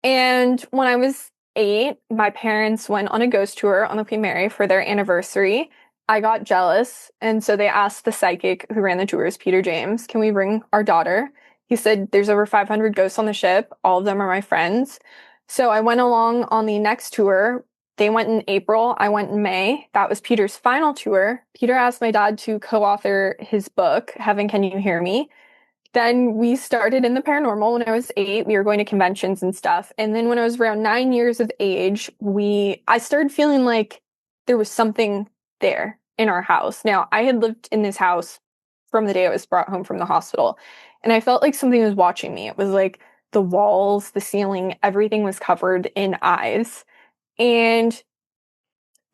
And when I was 8, my parents went on a ghost tour on the Queen Mary for their anniversary. I got jealous, and so they asked the psychic who ran the tours, Peter James, can we bring our daughter? He said, there's over 500 ghosts on the ship. All of them are my friends. So I went along on the next tour. They went in April. I went in May. That was Peter's final tour. Peter asked my dad to co-author his book, Heaven Can You Hear Me? Then we started in the paranormal when I was 8. We were going to conventions and stuff. And then when I was around 9 years of age, I started feeling like there was something there in our house. Now, I had lived in this house from the day I was brought home from the hospital, and I felt like something was watching me. It was like the walls, the ceiling, everything was covered in eyes. And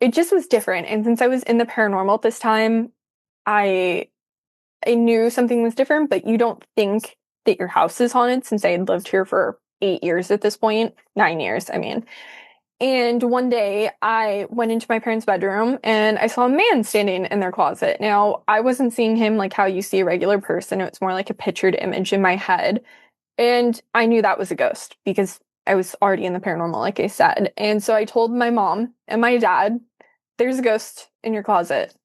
it just was different. And since I was in the paranormal at this time, I I knew something was different, but you don't think that your house is haunted since I had lived here for 8 years at this point, 9 years, I mean. And one day I went into my parents' bedroom and I saw a man standing in their closet. Now, I wasn't seeing him like how you see a regular person. It was more like a pictured image in my head. And I knew that was a ghost because I was already in the paranormal, like I said. And so I told my mom and my dad, there's a ghost in your closet.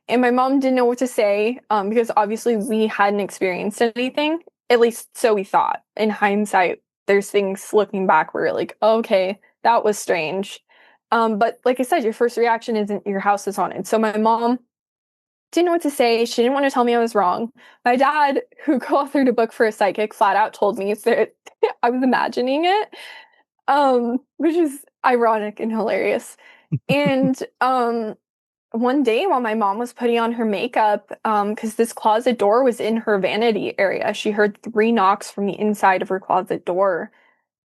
And my mom didn't know what to say because obviously we hadn't experienced anything, at least so we thought. In hindsight, there's things looking back where you're like, okay, that was strange. But like I said, your first reaction isn't your house is haunted. So my mom didn't know what to say. She didn't want to tell me I was wrong. My dad, who co-authored a book for a psychic, flat out told me that I was imagining it, which is ironic and hilarious. And one day while my mom was putting on her makeup, because this closet door was in her vanity area, she heard 3 knocks from the inside of her closet door.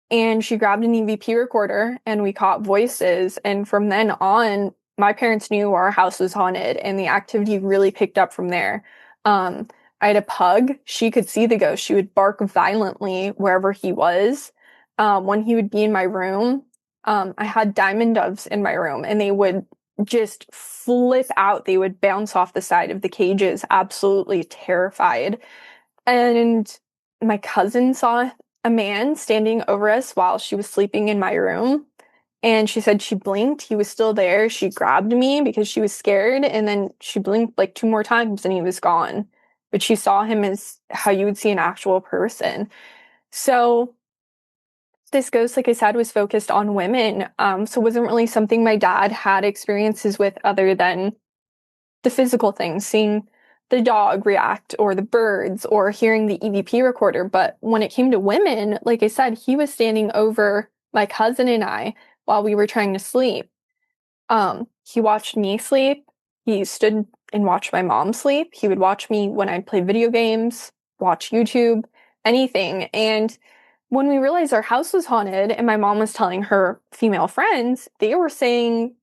And she grabbed an EVP recorder and we caught voices. And from then on, my parents knew our house was haunted and the activity really picked up from there. I had a pug. She could see the ghost. She would bark violently wherever he was. When he would be in my room, I had diamond doves in my room and they would just flip out. They would bounce off the side of the cages, absolutely terrified. And my cousin saw a man standing over us while she was sleeping in my room. And she said she blinked. He was still there. She grabbed me because she was scared. And then she blinked like 2 more times and he was gone. But she saw him as how you would see an actual person. So this ghost, like I said, was focused on women. So it wasn't really something my dad had experiences with other than the physical things, seeing the dog react or the birds or hearing the EVP recorder. But when it came to women, like I said, he was standing over my cousin and I while we were trying to sleep. He watched me sleep. He stood and watched my mom sleep. He would watch me when I'd play video games, watch YouTube, anything. And when we realized our house was haunted and my mom was telling her female friends, they were saying,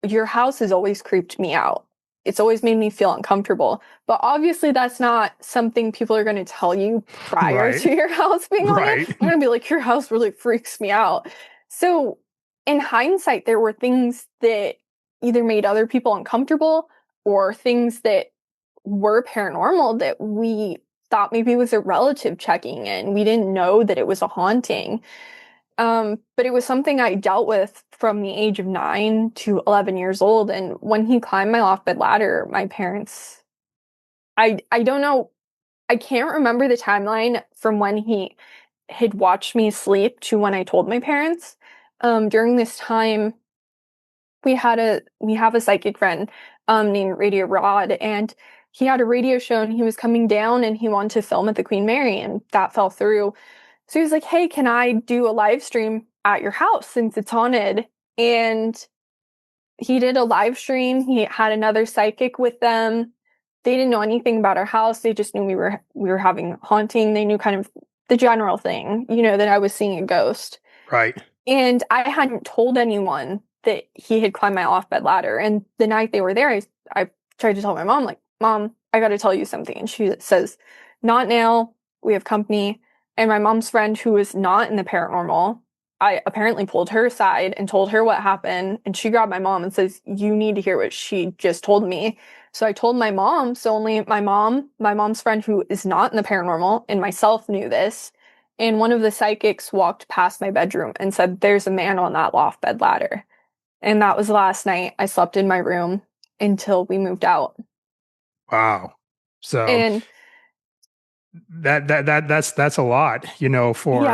your house has always creeped me out. It's always made me feel uncomfortable. But obviously that's not something people are going to tell you prior to your house being haunted. They're going to be like, your house really freaks me out. So in hindsight, there were things that either made other people uncomfortable or things that were paranormal that we thought maybe was a relative checking in. We didn't know that it was a haunting. But it was something I dealt with from the age of 9 to 11 years old. And when he climbed my loft bed ladder, my parents, I don't know, I can't remember the timeline from when he had watched me sleep to when I told my parents. During this time, we have a psychic friend, named Radio Rod, and he had a radio show and he was coming down and he wanted to film at the Queen Mary and that fell through. So he was like, hey, can I do a live stream at your house since it's haunted? And he did a live stream. He had another psychic with them. They didn't know anything about our house. They just knew we were having a haunting. They knew kind of the general thing, that I was seeing a ghost. Right. And I hadn't told anyone that he had climbed my loft bed ladder. And the night they were there, I tried to tell my mom, like, Mom, I got to tell you something. And she says, not now. We have company. And my mom's friend, who was not in the paranormal, I apparently pulled her aside and told her what happened. And she grabbed my mom and says, you need to hear what she just told me. So I told my mom. So only my mom's friend, who is not in the paranormal, and myself knew this. And one of the psychics walked past my bedroom and said, there's a man on that loft bed ladder. And that was the last night I slept in my room until we moved out. Wow. So and that's a lot, for,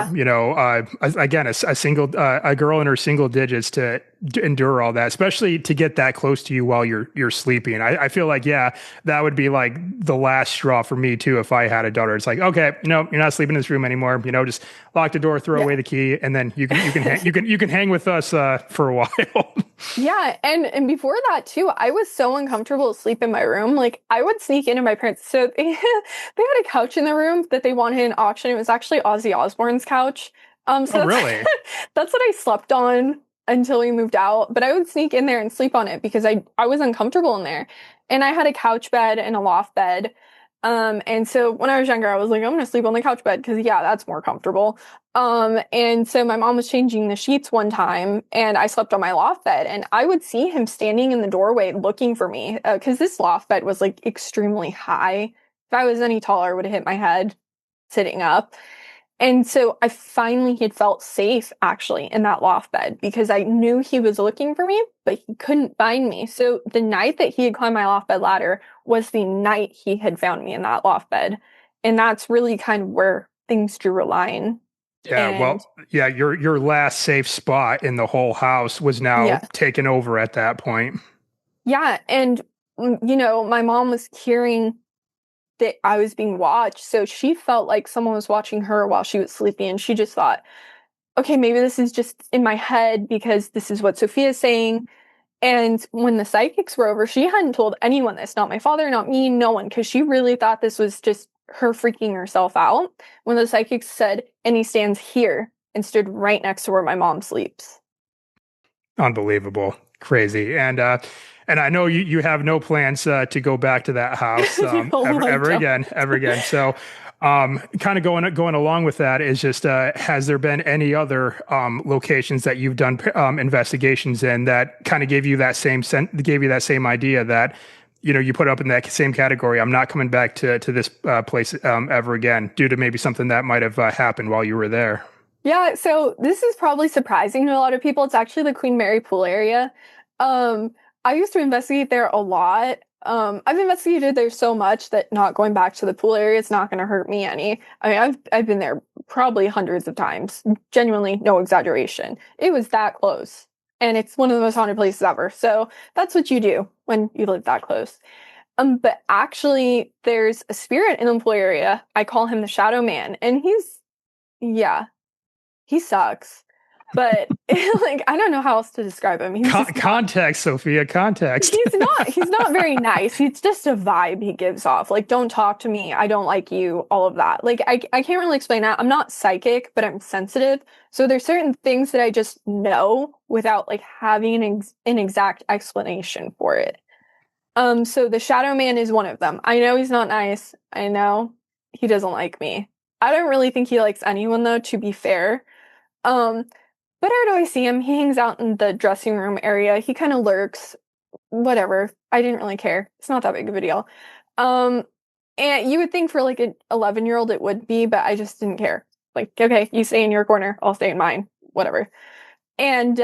again, a single, a girl in her single digits to endure all that, especially to get that close to you while you're sleeping. I feel like, yeah, that would be like the last straw for me too. If I had a daughter, it's like, okay, no, you're not sleeping in this room anymore. Just lock the door, throw away the key, and then you can hang with us for a while. Yeah, and before that too, I was so uncomfortable to sleep in my room. Like I would sneak into my parents. So they had a couch in the room that they wanted in auction. It was actually Ozzy Osbourne's couch. So really? That's what I slept on until we moved out. But I would sneak in there and sleep on it because I was uncomfortable in there. And I had a couch bed and a loft bed. And so when I was younger, I was like, I'm gonna sleep on the couch bed because yeah, that's more comfortable. And so my mom was changing the sheets one time and I slept on my loft bed and I would see him standing in the doorway looking for me because this loft bed was like extremely high. If I was any taller, I would have hit my head sitting up. And so I finally had felt safe actually in that loft bed because I knew he was looking for me, but he couldn't find me. So the night that he had climbed my loft bed ladder was the night he had found me in that loft bed. And that's really kind of where things drew a line. Yeah, And well, yeah, your last safe spot in the whole house was now yeah, taken over at that point. yeah. And, my mom was hearing that I was being watched. So she felt like someone was watching her while she was sleeping. And she just thought, okay, maybe this is just in my head because this is what Sophia's saying. And when the psychics were over, she hadn't told anyone this, not my father, not me, no one, because she really thought this was just her freaking herself out. When the psychics said, and he stands here and stood right next to where my mom sleeps. Unbelievable, crazy, and I know you have no plans to go back to that house No, I ever don't. again, ever again. So, kind of going along with that is just has there been any other locations that you've done investigations in that kind of gave you that same idea that you put up in that same category? I'm not coming back to this place ever again due to maybe something that might have happened while you were there. Yeah, so this is probably surprising to a lot of people. It's actually the Queen Mary pool area. I used to investigate there a lot. I've investigated there so much that not going back to the pool area is not going to hurt me any. I mean, I've been there probably hundreds of times. Genuinely, no exaggeration. It was that close, and it's one of the most haunted places ever. So that's what you do when you live that close. But actually, there's a spirit in the pool area. I call him the Shadow Man, and yeah, he sucks. But like I don't know how else to describe him. Context, Sophia, context. He's not very nice. He's just a vibe he gives off. Like, don't talk to me. I don't like you, all of that. Like I can't really explain that. I'm not psychic, but I'm sensitive. So there's certain things that I just know without like having an exact explanation for it. So the Shadow Man is one of them. I know he's not nice. I know he doesn't like me. I don't really think he likes anyone though, to be fair. Um, but I would always see him. He hangs out in the dressing room area. He kind of lurks. Whatever. I didn't really care. It's not that big of a deal. Um, and you would think for like an 11-year-old it would be, but I just didn't care. Like, okay, you stay in your corner, I'll stay in mine. Whatever. And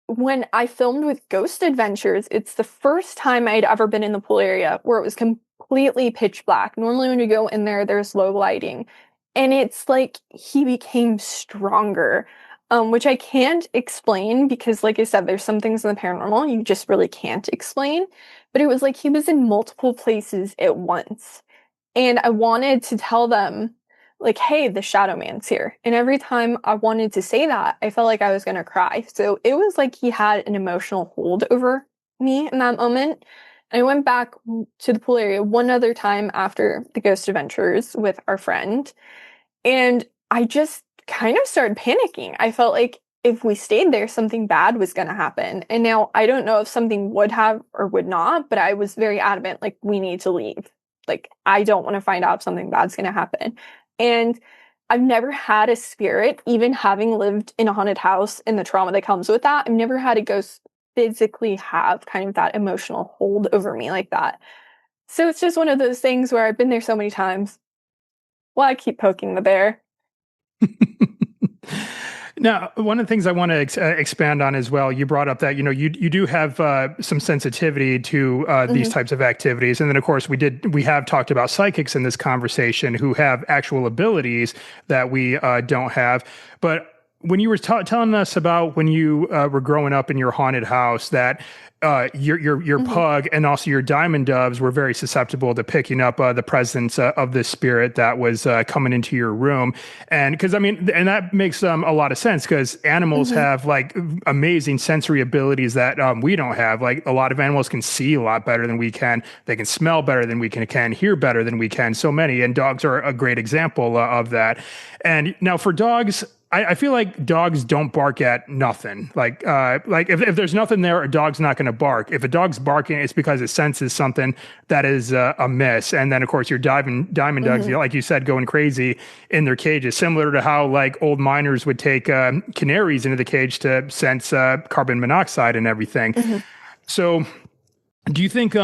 when I filmed with Ghost Adventures, it's the first time I'd ever been in the pool area where it was completely pitch black. Normally when you go in there, there's low lighting. And it's like he became stronger, which I can't explain because, like I said, there's some things in the paranormal you just really can't explain. But it was like he was in multiple places at once. And I wanted to tell them, like, hey, the Shadow Man's here. And every time I wanted to say that, I felt like I was going to cry. So it was like he had an emotional hold over me in that moment. And I went back to the pool area one other time after the Ghost Adventures with our friend. And I just kind of started panicking. I felt like if we stayed there, something bad was going to happen. And now I don't know if something would have or would not, but I was very adamant, like, we need to leave. Like, I don't want to find out if something bad's going to happen. And I've never had a spirit, even having lived in a haunted house and the trauma that comes with that, I've never had a ghost physically have kind of that emotional hold over me like that. So it's just one of those things where I've been there so many times. Well, I keep poking the bear. Now, one of the things I want to expand on as well, you brought up that, you do have some sensitivity to these types of activities. And then, of course, we have talked about psychics in this conversation who have actual abilities that we don't have. But when you were telling us about when you were growing up in your haunted house, that your pug and also your diamond doves were very susceptible to picking up the presence of this spirit that was coming into your room. And because and that makes a lot of sense because animals have like amazing sensory abilities that we don't have. Like a lot of animals can see a lot better than we can. They can smell better than we can hear better than we can. So many, and dogs are a great example of that. And now for dogs, I feel like dogs don't bark at nothing. Like if there's nothing there, a dog's not going to bark. If a dog's barking, it's because it senses something that is amiss. And then, of course, your diamond dogs, Mhm. like you said, going crazy in their cages, similar to how like old miners would take canaries into the cage to sense carbon monoxide and everything. Mhm. So, do you think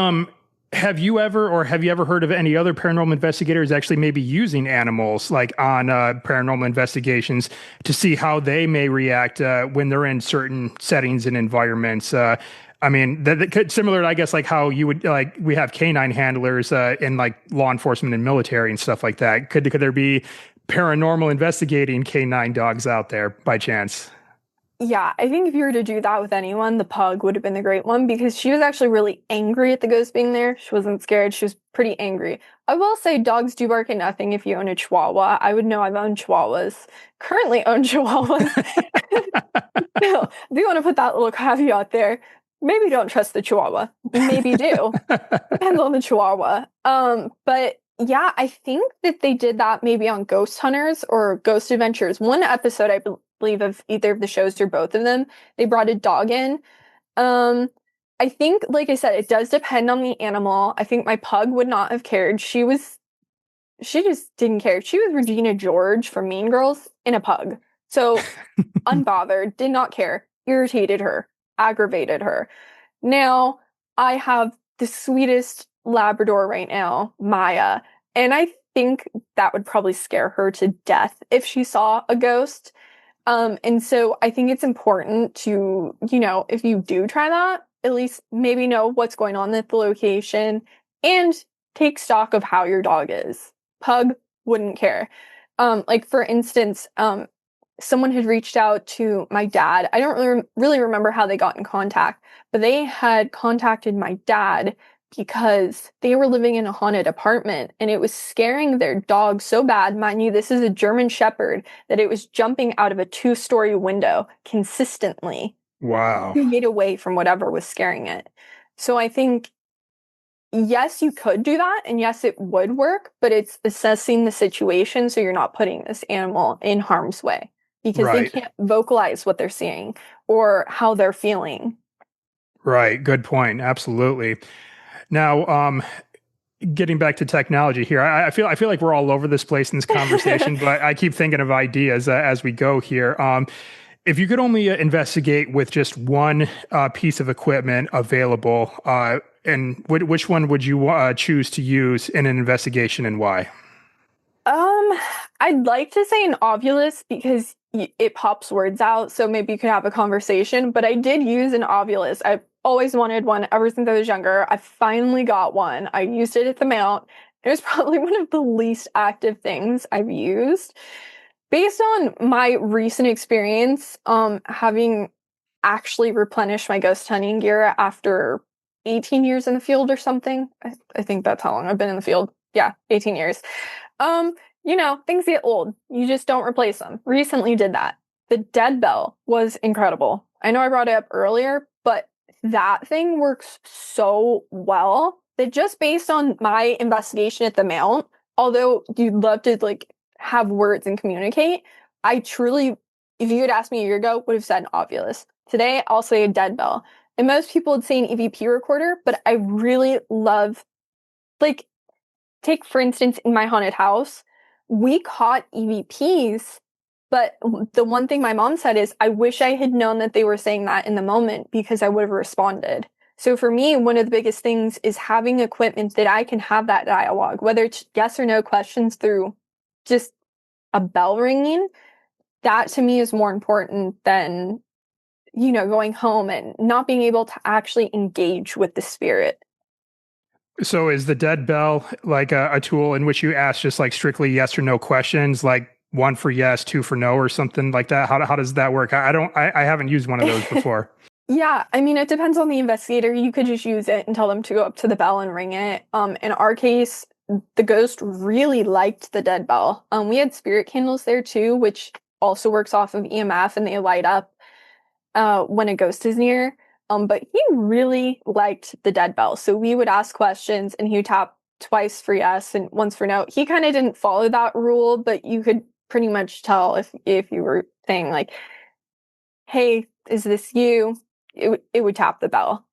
have you ever heard of any other paranormal investigators actually maybe using animals like on paranormal investigations to see how they may react when they're in certain settings and environments? I mean, similar, I guess, like how you would like we have canine handlers in like law enforcement and military and stuff like that. Could there be paranormal investigating canine dogs out there by chance? Yeah, I think if you were to do that with anyone, the pug would have been the great one because she was actually really angry at the ghost being there. She wasn't scared. She was pretty angry. I will say dogs do bark at nothing if you own a Chihuahua. I would know I've owned Chihuahuas. Currently own Chihuahuas. So, do want to put that little caveat there. Maybe don't trust the Chihuahua. Maybe do. Depends on the Chihuahua. But yeah, I think that they did that maybe on Ghost Hunters or Ghost Adventures. One episode, I believe, of either of the shows or both of them, they brought a dog in. Um, I think, like I said, it does depend on the animal. I think my pug would not have cared. She just didn't care. She was Regina George from Mean Girls in a pug. So unbothered, did not care, irritated her, aggravated her. Now, I have the sweetest Labrador right now, Maya, and I think that would probably scare her to death if she saw a ghost. And so I think it's important to, if you do try that, at least maybe know what's going on at the location and take stock of how your dog is. Pug wouldn't care. Like for instance, someone had reached out to my dad. I don't really remember how they got in contact, but they had contacted my dad because they were living in a haunted apartment and it was scaring their dog so bad. Mind you, this is a German Shepherd that it was jumping out of a 2-story window consistently Wow. to get away from whatever was scaring it. So I think, yes, you could do that and yes, it would work, but it's assessing the situation so you're not putting this animal in harm's way because they Right. can't vocalize what they're seeing or how they're feeling. Right. Good point. Absolutely. Now, getting back to technology here, I feel like we're all over this place in this conversation, but I keep thinking of ideas as we go here. If you could only investigate with just one piece of equipment available, and which one would you choose to use in an investigation and why? I'd like to say an ovulus because it pops words out, so maybe you could have a conversation. But I did use an ovulus. I've always wanted one ever since I was younger. I finally got one. I used it at the Mount. It was probably one of the least active things I've used. Based on my recent experience, having actually replenished my ghost hunting gear after 18 years in the field or something. I think that's how long I've been in the field. Yeah, 18 years. Um, things get old. You just don't replace them. Recently did that. The dead bell was incredible. I know I brought it up earlier, but that thing works so well that just based on my investigation at the Mount, although you'd love to like have words and communicate, I truly, if you had asked me a year ago, would have said an ovulus. Today, I'll say a dead bell. And most people would say an EVP recorder, but I really love, like, take for instance, in my haunted house, we caught EVPs, but the one thing my mom said is, I wish I had known that they were saying that in the moment because I would have responded. So for me, one of the biggest things is having equipment that I can have that dialogue, whether it's yes or no questions through just a bell ringing. That to me is more important than, going home and not being able to actually engage with the spirit. So is the dead bell like a tool in which you ask just like strictly yes or no questions, like one for yes, two for no, or something like that? How does that work? I haven't used one of those before. Yeah, I mean, it depends on the investigator. You could just use it and tell them to go up to the bell and ring it. In our case, the ghost really liked the dead bell. We had spirit candles there too, which also works off of EMF and they light up when a ghost is near. But he really liked the dead bell. So we would ask questions and he would tap twice for yes and once for no. He kind of didn't follow that rule, but you could pretty much tell if you were saying like, "Hey, is this you?" It would tap the bell.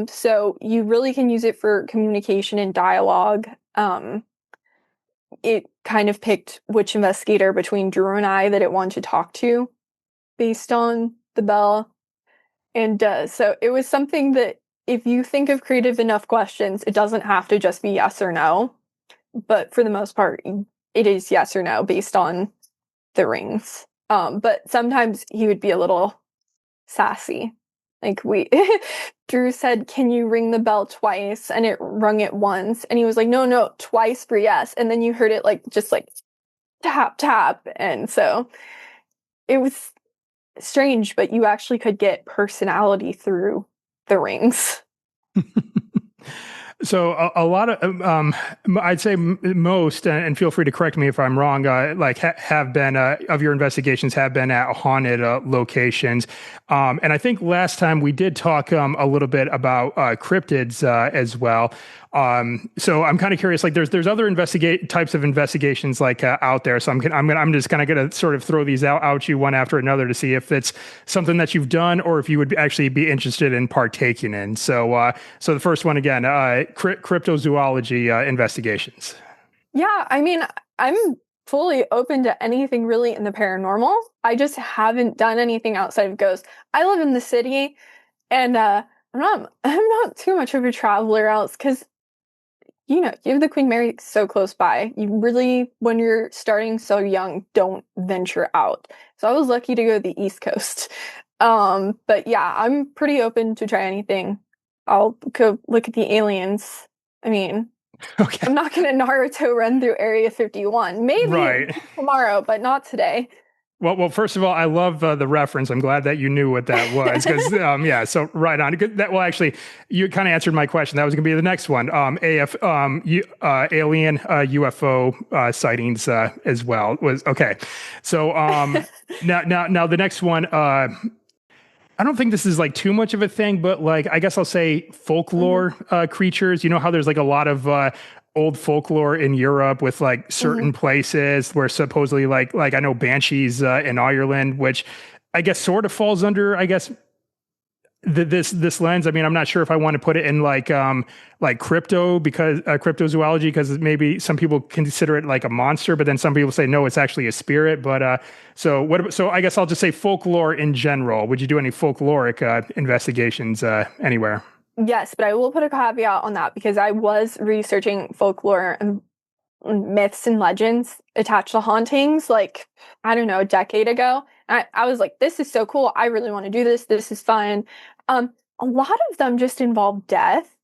So you really can use it for communication and dialogue. It kind of picked which investigator between Drew and I that it wanted to talk to based on the bell. And so it was something that if you think of creative enough questions, it doesn't have to just be yes or no. But for the most part, it is yes or no based on the rings. But sometimes he would be a little sassy. Like Drew said, "Can you ring the bell twice?" And it rung it once. And he was like, "No, no, twice for yes." And then you heard it like, just like tap, tap. And so it was strange, but you actually could get personality through the rings. So a lot of, I'd say most, and feel free to correct me if I'm wrong, like have been, of your investigations have been at haunted locations. And I think last time we did talk a little bit about cryptids as well. So I'm kind of curious, like there's other types of investigations like out there. So I'm just kind of going to sort of throw these out you one after another to see if it's something that you've done or if you would actually be interested in partaking in. So the first one again, cryptozoology investigations. Yeah, I mean, I'm fully open to anything really in the paranormal. I just haven't done anything outside of ghosts. I live in the city, and I'm not too much of a traveler else because you have the Queen Mary so close by. You really, when you're starting so young, don't venture out. So I was lucky to go to the East Coast. But yeah, I'm pretty open to try anything. I'll go look at the aliens. I mean, Okay. I'm not going to Naruto run through Area 51. Maybe tomorrow, but not today. Well, first of all, I love the reference. I'm glad that you knew what that was because, yeah, so right on. That well, actually, you kind of answered my question. That was going to be the next one. Alien UFO sightings as well was okay. So now the next one. I don't think this is like too much of a thing, but like I guess I'll say folklore creatures. You know how there's like a lot of old folklore in Europe with like certain places where supposedly like I know banshees in Ireland, which I guess sort of falls under this lens. I mean, I'm not sure if I want to put it in like crypto because cryptozoology because maybe some people consider it like a monster, but then some people say no, it's actually a spirit. But so I guess I'll just say folklore in general. Would you do any folkloric investigations anywhere? Yes, but I will put a caveat on that because I was researching folklore and myths and legends attached to hauntings like, I don't know, a decade ago. I was like, this is so cool. I really want to do this. This is fun. A lot of them just involve death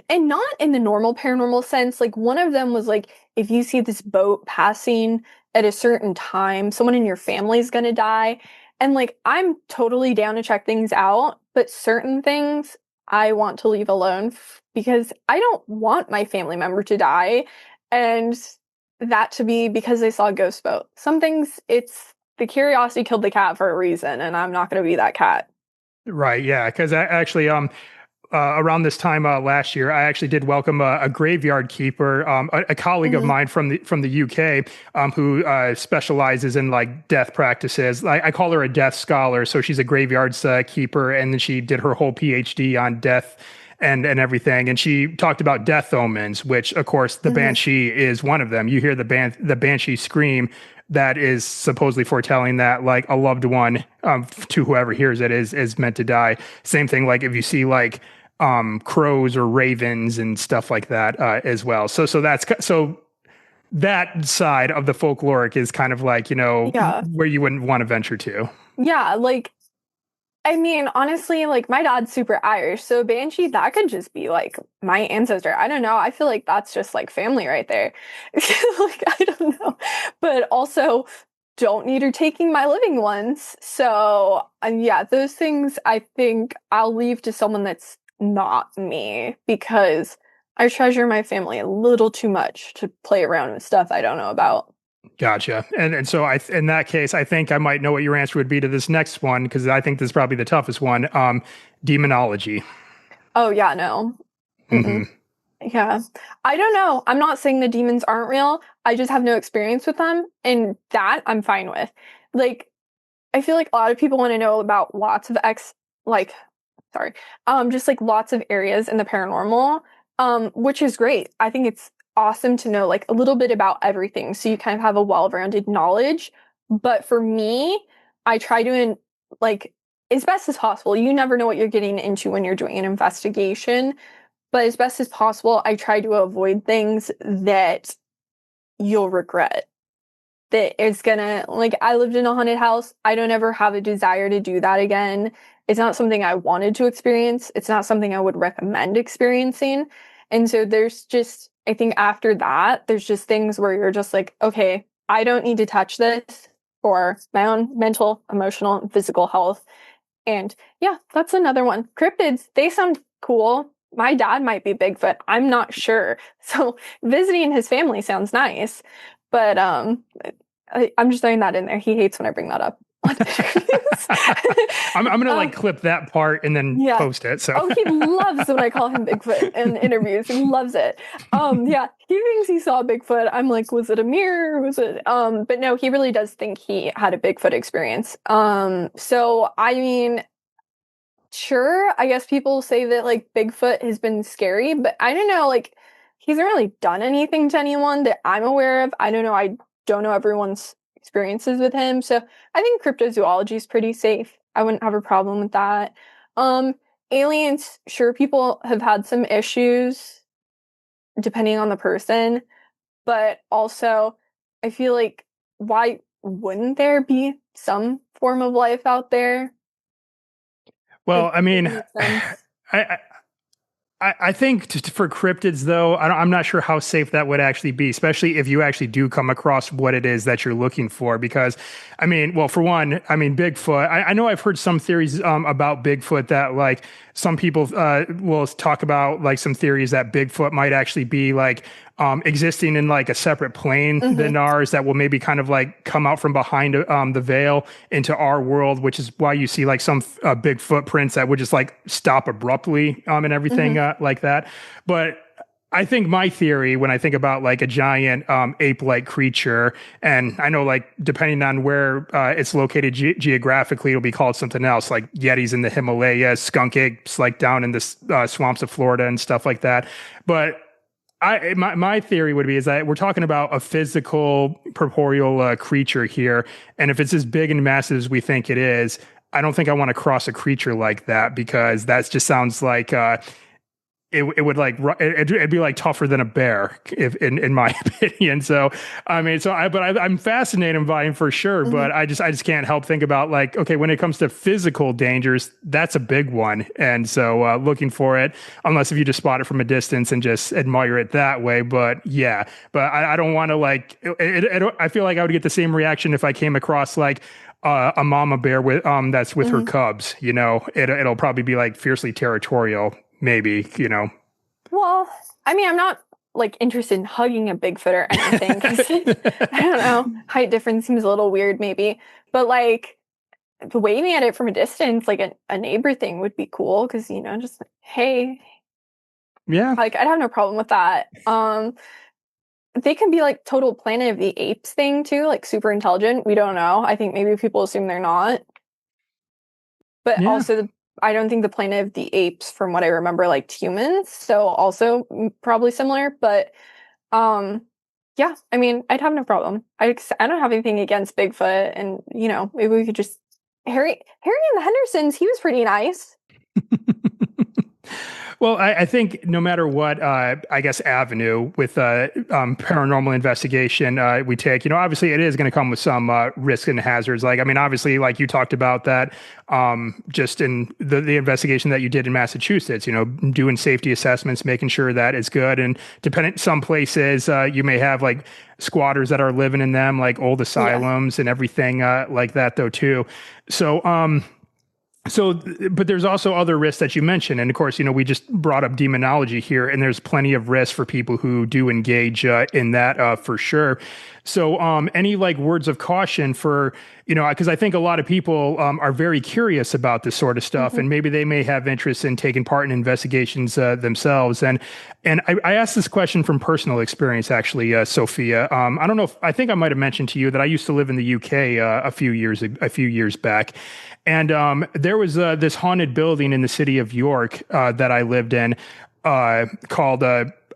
and not in the normal paranormal sense. Like one of them was like, if you see this boat passing at a certain time, someone in your family is going to die. And like, I'm totally down to check things out, but certain things I want to leave alone because I don't want my family member to die. And that to be because they saw a ghost boat. Some things, it's the curiosity killed the cat for a reason, and I'm not going to be that cat. Right. Yeah. Because I actually, around this time last year, I actually did welcome a graveyard keeper, a colleague of mine from the UK, who specializes in like death practices. I call her a death scholar, so she's a graveyards keeper, and then she did her whole PhD on death and everything. And she talked about death omens, which of course the banshee is one of them. You hear the banshee scream. That is supposedly foretelling that like a loved one to whoever hears it is meant to die. Same thing like if you see like crows or ravens and stuff like that as well. So that side of the folkloric is kind of like, where you wouldn't want to venture to. Yeah, like I mean, honestly, like my dad's super Irish, so banshee that could just be like my ancestor. I don't know. I feel like that's just like family right there. Like I don't know, but also don't need her taking my living ones. So yeah, those things I think I'll leave to someone that's not me because I treasure my family a little too much to play around with stuff I don't know about. Gotcha. And so in that case, I think I might know what your answer would be to this next one because I think this is probably the toughest one. Demonology. Oh yeah, no. Mm-hmm. Yeah. I don't know. I'm not saying the demons aren't real. I just have no experience with them, and that I'm fine with. Like, I feel like a lot of people want to know about lots of like, sorry, just like lots of areas in the paranormal, which is great. I think it's awesome to know like a little bit about everything, so you kind of have a well-rounded knowledge. But for me, I try to like as best as possible. You never know what you're getting into when you're doing an investigation, but as best as possible, I try to avoid things that you'll regret. That is gonna, like, I lived in a haunted house. I don't ever have a desire to do that again. It's not something I wanted to experience. It's not something I would recommend experiencing. And so there's just, I think after that, there's just things where you're just like, okay, I don't need to touch this for my own mental, emotional, and physical health. And yeah, that's another one. Cryptids, they sound cool. My dad might be Bigfoot. I'm not sure. So visiting his family sounds nice. But I'm just throwing that in there. He hates when I bring that up. I'm gonna like clip that part and then post it. So he loves when I call him Bigfoot in interviews. He loves it. Yeah, he thinks he saw Bigfoot. I'm like, was it a mirror? Was it but no, he really does think he had a Bigfoot experience. So I mean, sure, I guess people say that like Bigfoot has been scary, but I don't know, like he hasn't really done anything to anyone that I'm aware of. I don't know. I don't know everyone's experiences with him. So I think cryptozoology is pretty safe. I wouldn't have a problem with that. Aliens, sure, people have had some issues depending on the person, but also I feel like why wouldn't there be some form of life out there? Well, I mean, I think for cryptids, though, I'm not sure how safe that would actually be, especially if you actually do come across what it is that you're looking for. Because, I mean, well, for one, I mean, Bigfoot, I know I've heard some theories about Bigfoot that like some people will talk about like some theories that Bigfoot might actually be like existing in like a separate plane than ours that will maybe kind of like come out from behind the veil into our world, which is why you see like some big footprints that would just like stop abruptly and everything like that. But I think my theory when I think about like a giant ape-like creature, and I know like depending on where it's located geographically, it'll be called something else, like Yetis in the Himalayas, skunk apes like down in the swamps of Florida and stuff like that. But my theory would be is that we're talking about a physical, corporeal creature here, and if it's as big and massive as we think it is, I don't think I want to cross a creature like that because that just sounds like it would like it'd be like tougher than a bear if in my opinion. So I mean, I'm fascinated by him for sure, but I just can't help think about like, okay, when it comes to physical dangers, that's a big one. And so looking for it, unless if you just spot it from a distance and just admire it that way. But yeah, but I don't want to like I feel like I would get the same reaction if I came across like a mama bear with that's with her cubs. You know, it'll probably be like fiercely territorial. Maybe, you know. Well, I mean, I'm not like interested in hugging a Bigfoot or anything because I don't know, height difference seems a little weird, maybe. But like waving at it from a distance, like a neighbor thing would be cool because you know, just hey, yeah, like I'd have no problem with that. They can be like total Planet of the Apes thing too, like super intelligent. We don't know. I think maybe people assume they're not, but also I don't think the Planet of the Apes, from what I remember, liked humans. So also probably similar. But yeah, I mean, I'd have no problem. I don't have anything against Bigfoot. And, you know, maybe we could just... Harry and the Hendersons, he was pretty nice. Well, I think no matter what, I guess, avenue with paranormal investigation we take, you know, obviously it is going to come with some risks and hazards. Like, I mean, obviously, like you talked about that just in the investigation that you did in Massachusetts, you know, doing safety assessments, making sure that it's good. And dependent, some places you may have like squatters that are living in them, like old asylums and everything like that, though, too. So, but there's also other risks that you mentioned. And of course, you know, we just brought up demonology here, and there's plenty of risks for people who do engage in that for sure. So any like words of caution for because I think a lot of people are very curious about this sort of stuff, Mhm. and maybe they may have interest in taking part in investigations themselves. And I asked this question from personal experience, actually, Sophia. I don't know if I think I might have mentioned to you that I used to live in the UK a few years back, and there was this haunted building in the city of York that I lived in called.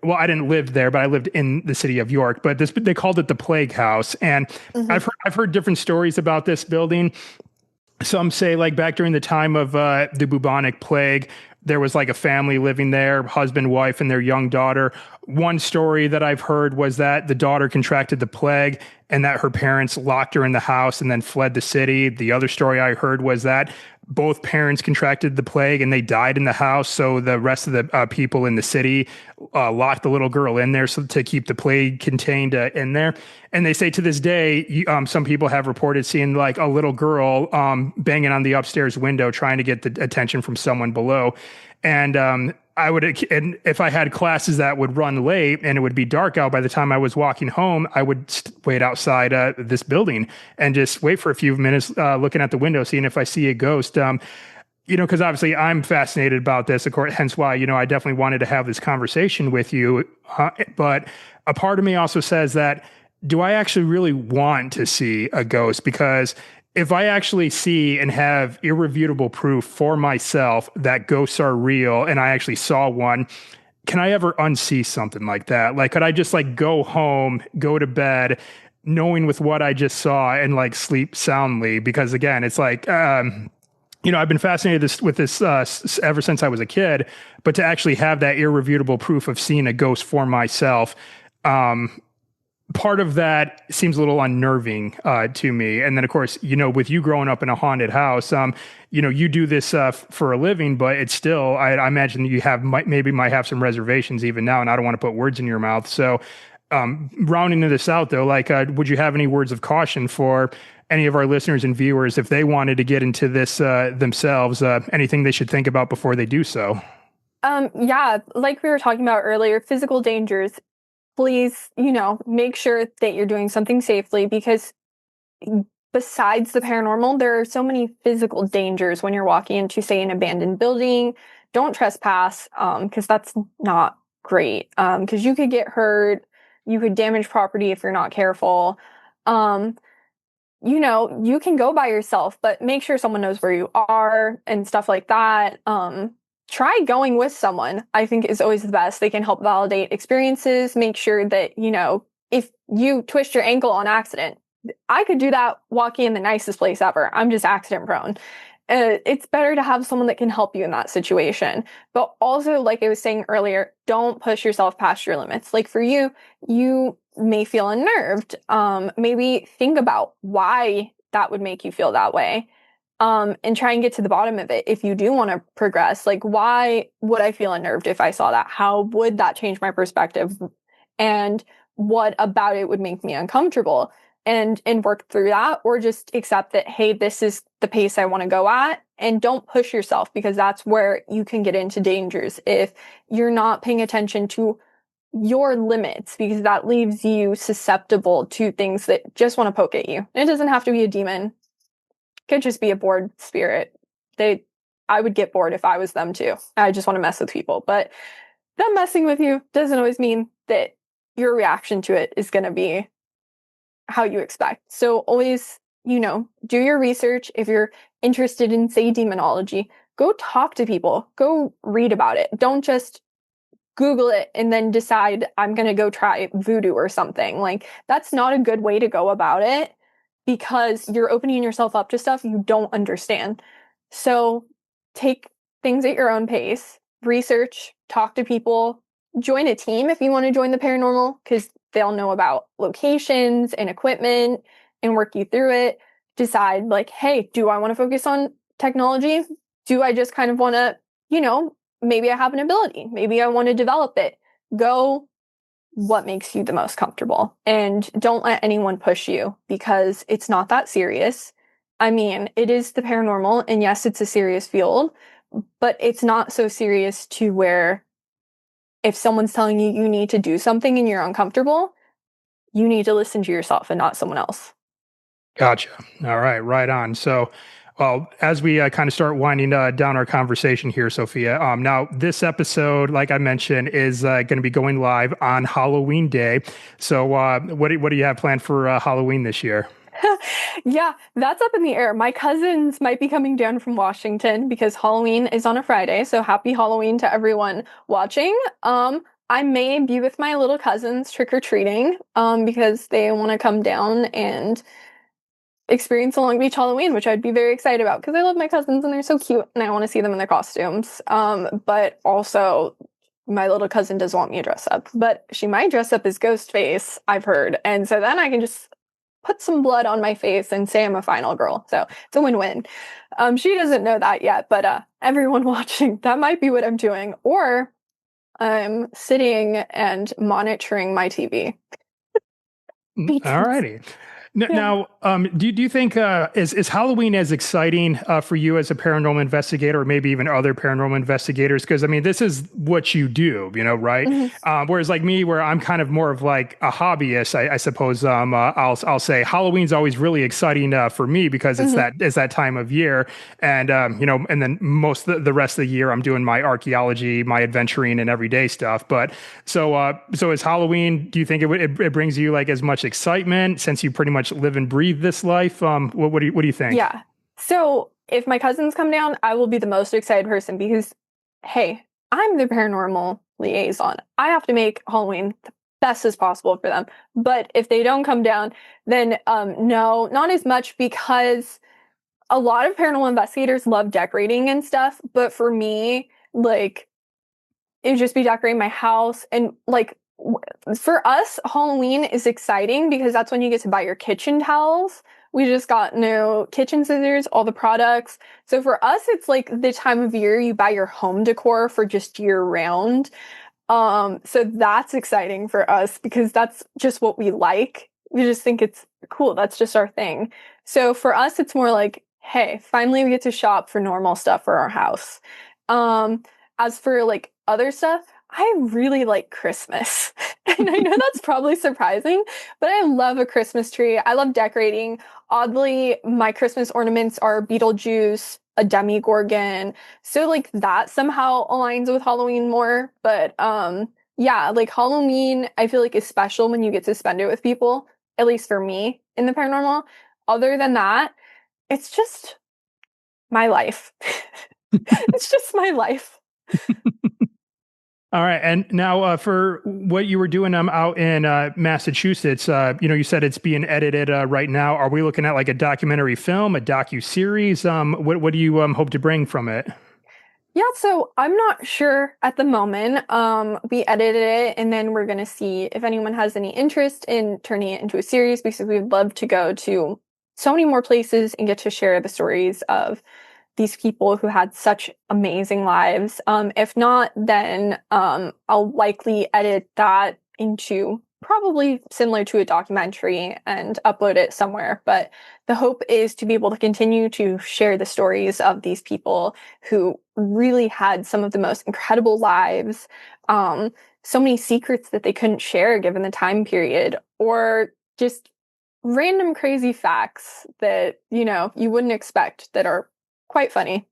Well, I didn't live there, but I lived in the city of York. But they called it the Plague House, and Mhm. I've heard different stories about this building. Some say like back during the time of the bubonic plague, there was like a family living there, husband, wife, and their young daughter. One story that I've heard was that the daughter contracted the plague and that her parents locked her in the house and then fled the city. The other story I heard was that both parents contracted the plague and they died in the house. So the rest of the people in the city locked the little girl in there to keep the plague contained in there. And they say to this day, some people have reported seeing like a little girl banging on the upstairs window trying to get the attention from someone below. And and if I had classes that would run late and it would be dark out by the time I was walking home, I would wait outside this building and just wait for a few minutes, looking at the window, seeing if I see a ghost. Because obviously I'm fascinated about this, of course, hence why, I definitely wanted to have this conversation with you. But a part of me also says that, do I actually really want to see a ghost? Because if I actually see and have irrefutable proof for myself that ghosts are real and I actually saw one, can I ever unsee something like that? Like, could I just like go home, go to bed, knowing with what I just saw and like sleep soundly? Because again, it's like, I've been fascinated with this ever since I was a kid, but to actually have that irrefutable proof of seeing a ghost for myself, part of that seems a little unnerving to me. And then, of course, with you growing up in a haunted house, you do this for a living, but it's still, I imagine you might have some reservations even now, and I don't want to put words in your mouth. So, rounding this out, though, like, would you have any words of caution for any of our listeners and viewers if they wanted to get into this themselves? Anything they should think about before they do so? Yeah, like we were talking about earlier, physical dangers. Please, make sure that you're doing something safely because besides the paranormal, there are so many physical dangers when you're walking into, say, an abandoned building. Don't trespass, because that's not great. Because you could get hurt, you could damage property if you're not careful. Um, you can go by yourself, but make sure someone knows where you are and stuff like that. Try going with someone, I think is always the best. They can help validate experiences, make sure that, if you twist your ankle on accident, I could do that walking in the nicest place ever. I'm just accident prone. It's better to have someone that can help you in that situation. But also, like I was saying earlier, don't push yourself past your limits. Like for you, you may feel unnerved. Maybe think about why that would make you feel that way. And try and get to the bottom of it. If you do want to progress, like why would I feel unnerved if I saw that? How would that change my perspective? And what about it would make me uncomfortable? And work through that, or just accept that, hey, this is the pace I want to go at, and don't push yourself, because that's where you can get into dangers if you're not paying attention to your limits, because that leaves you susceptible to things that just want to poke at you. It doesn't have to be a demon. Could just be a bored spirit. I would get bored if I was them too. I just want to mess with people. But them messing with you doesn't always mean that your reaction to it is going to be how you expect. So always, do your research. If you're interested in, say, demonology, go talk to people, go read about it. Don't just Google it and then decide I'm going to go try voodoo or something. Like, that's not a good way to go about it, because you're opening yourself up to stuff you don't understand. So take things at your own pace, research, talk to people, join a team if you want to join the paranormal, because they'll know about locations and equipment and work you through it. Decide, like, hey, do I want to focus on technology? Do I just kind of want to, maybe I have an ability. Maybe I want to develop it. Go what makes you the most comfortable, and don't let anyone push you, because it's not that serious. I mean, it is the paranormal, and yes, it's a serious field, but it's not so serious to where if someone's telling you you need to do something and you're uncomfortable, you need to listen to yourself and not someone else. Gotcha. All right, right on. So, well, as we kind of start winding down our conversation here, Sophia, now this episode, like I mentioned, is going to be going live on Halloween Day. So, what do you have planned for Halloween this year? Yeah, that's up in the air. My cousins might be coming down from Washington because Halloween is on a Friday. So happy Halloween to everyone watching. I may be with my little cousins trick-or-treating, because they want to come down and experience a Long Beach Halloween, which I'd be very excited about because I love my cousins and they're so cute and I want to see them in their costumes. But also my little cousin does want me to dress up, but she might dress up as Ghostface, I've heard. And so then I can just put some blood on my face and say I'm a final girl. So it's a win-win. She doesn't know that yet, but everyone watching, that might be what I'm doing. Or I'm sitting and monitoring my TV. All Because, righty. yeah. Now, do you think is Halloween as exciting for you as a paranormal investigator, or maybe even other paranormal investigators? Because I mean, this is what you do, right? Mhm. Whereas like me, where I'm kind of more of like a hobbyist, I suppose. I'll say Halloween's always really exciting for me because Mhm. it's that time of year, and and then most the rest of the year I'm doing my archaeology, my adventuring, and everyday stuff. But so is Halloween? Do you think it brings you like as much excitement since you pretty much live and breathe this life? What do you think? Yeah. So if my cousins come down, I will be the most excited person because, hey, I'm the paranormal liaison. I have to make Halloween the best as possible for them. But if they don't come down, then no, not as much because a lot of paranormal investigators love decorating and stuff. But for me, like, it would just be decorating my house and like for us, Halloween is exciting because that's when you get to buy your kitchen towels. We just got new kitchen scissors, all the products. So for us, it's like the time of year you buy your home decor for just year round. So that's exciting for us because that's just what we like. We just think it's cool. That's just our thing. So for us, it's more like, hey, finally we get to shop for normal stuff for our house. Um, as for like other stuff, I really like Christmas. And I know that's probably surprising, but I love a Christmas tree. I love decorating. Oddly, my Christmas ornaments are Beetlejuice, a Demigorgon, so like that somehow aligns with Halloween more. But yeah, like Halloween I feel like is special when you get to spend it with people, at least for me in the paranormal. Other than that, it's just my life. It's just my life. All right, and now for what you were doing out in Massachusetts, you said it's being edited right now. Are we looking at like a documentary film, a docu-series? What do you hope to bring from it? Yeah, so I'm not sure at the moment. We edited it and then we're gonna see if anyone has any interest in turning it into a series because we'd love to go to so many more places and get to share the stories of these people who had such amazing lives. If not, then I'll likely edit that into probably similar to a documentary and upload it somewhere. But the hope is to be able to continue to share the stories of these people who really had some of the most incredible lives, so many secrets that they couldn't share given the time period, or just random crazy facts that, you wouldn't expect that are quite funny.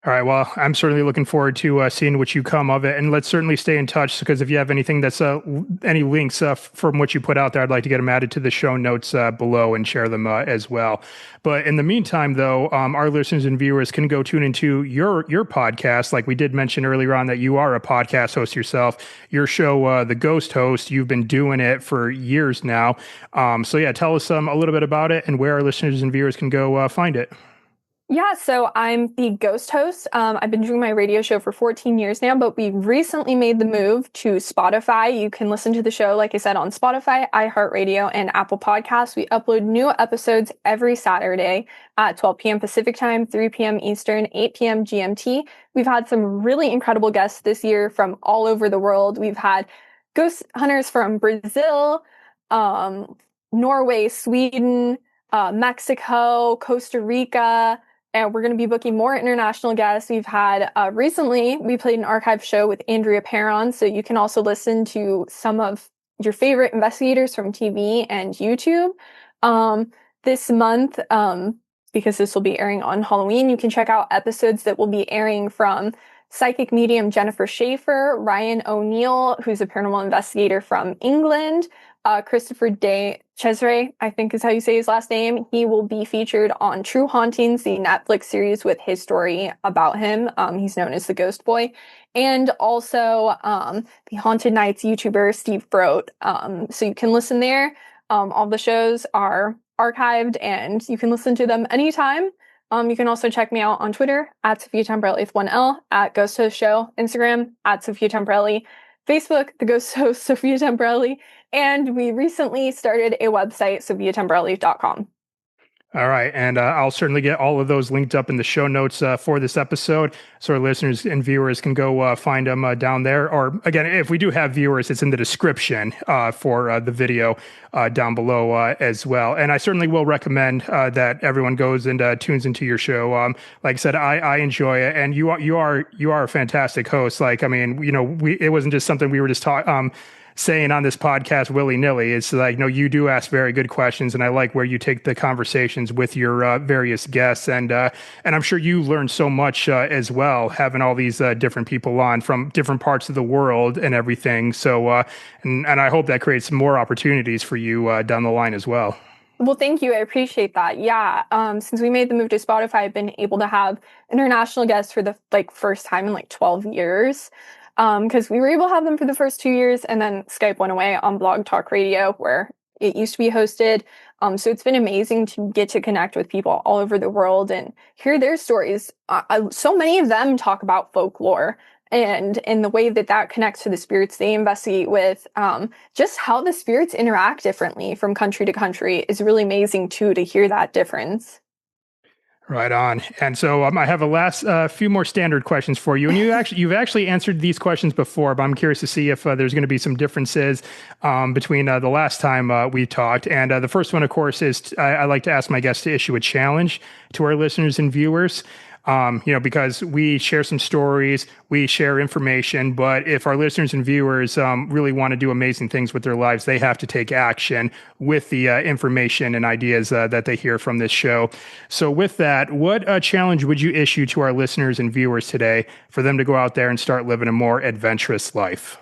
All right. Well, I'm certainly looking forward to seeing what you come of it, and let's certainly stay in touch because if you have anything that's any links from what you put out there, I'd like to get them added to the show notes below and share them as well. But in the meantime, though, our listeners and viewers can go tune into your podcast. Like we did mention earlier on that you are a podcast host yourself. Your show, The Ghost Host, you've been doing it for years now. So yeah, tell us a little bit about it and where our listeners and viewers can go find it. Yeah, so I'm the ghost host. I've been doing my radio show for 14 years now, but we recently made the move to Spotify. You can listen to the show, like I said, on Spotify, iHeartRadio, and Apple Podcasts. We upload new episodes every Saturday at 12 p.m. Pacific Time, 3 p.m. Eastern, 8 p.m. GMT. We've had some really incredible guests this year from all over the world. We've had ghost hunters from Brazil, Norway, Sweden, Mexico, Costa Rica, and we're going to be booking more international guests. We've had recently, we played an archive show with Andrea Perron, so you can also listen to some of your favorite investigators from TV and YouTube. this month, because this will be airing on Halloween, you can check out episodes that will be airing from psychic medium Jennifer Schaefer, Ryan O'Neill, who's a paranormal investigator from England, Christopher de Cesare, I think is how you say his last name. He will be featured on True Hauntings, the Netflix series with his story about him. He's known as the Ghost Boy. And also the Haunted Nights YouTuber, Steve Brote. So you can listen there. All the shows are archived and you can listen to them anytime. You can also check me out on Twitter at Sophia Temperilli with 1L, at Ghost Host Show, Instagram at Sophia Temperilli, Facebook, The Ghost Host Sophia Temperilli, and we recently started a website, sophiatemperilli.com. All right. And I'll certainly get all of those linked up in the show notes for this episode so our listeners and viewers can go find them down there. Or again, if we do have viewers, it's in the description for the video down below as well. And I certainly will recommend that everyone goes and tunes into your show. Like I said, I enjoy it. And you are a fantastic host. Like, I mean, it wasn't just something we were just talking saying on this podcast willy-nilly. It's like, no, you do ask very good questions, and I like where you take the conversations with your various guests, and I'm sure you learn so much as well, having all these different people on from different parts of the world and everything. So, and I hope that creates more opportunities for you down the line as well. Well, thank you. I appreciate that. Yeah. Since we made the move to Spotify, I've been able to have international guests for the first time in 12 years. Because we were able to have them for the first 2 years, and then Skype went away on Blog Talk Radio, where it used to be hosted. So it's been amazing to get to connect with people all over the world and hear their stories. So many of them talk about folklore and in the way that connects to the spirits they investigate with. Just how the spirits interact differently from country to country is really amazing too, to hear that difference. Right on. And so I have a last few more standard questions for you. And you've actually answered these questions before, but I'm curious to see if there's going to be some differences between the last time we talked. And the first one, of course, is I like to ask my guests to issue a challenge to our listeners and viewers. Because we share some stories, we share information, but if our listeners and viewers really want to do amazing things with their lives, they have to take action with the information and ideas that they hear from this show. So with that, what challenge would you issue to our listeners and viewers today for them to go out there and start living a more adventurous life?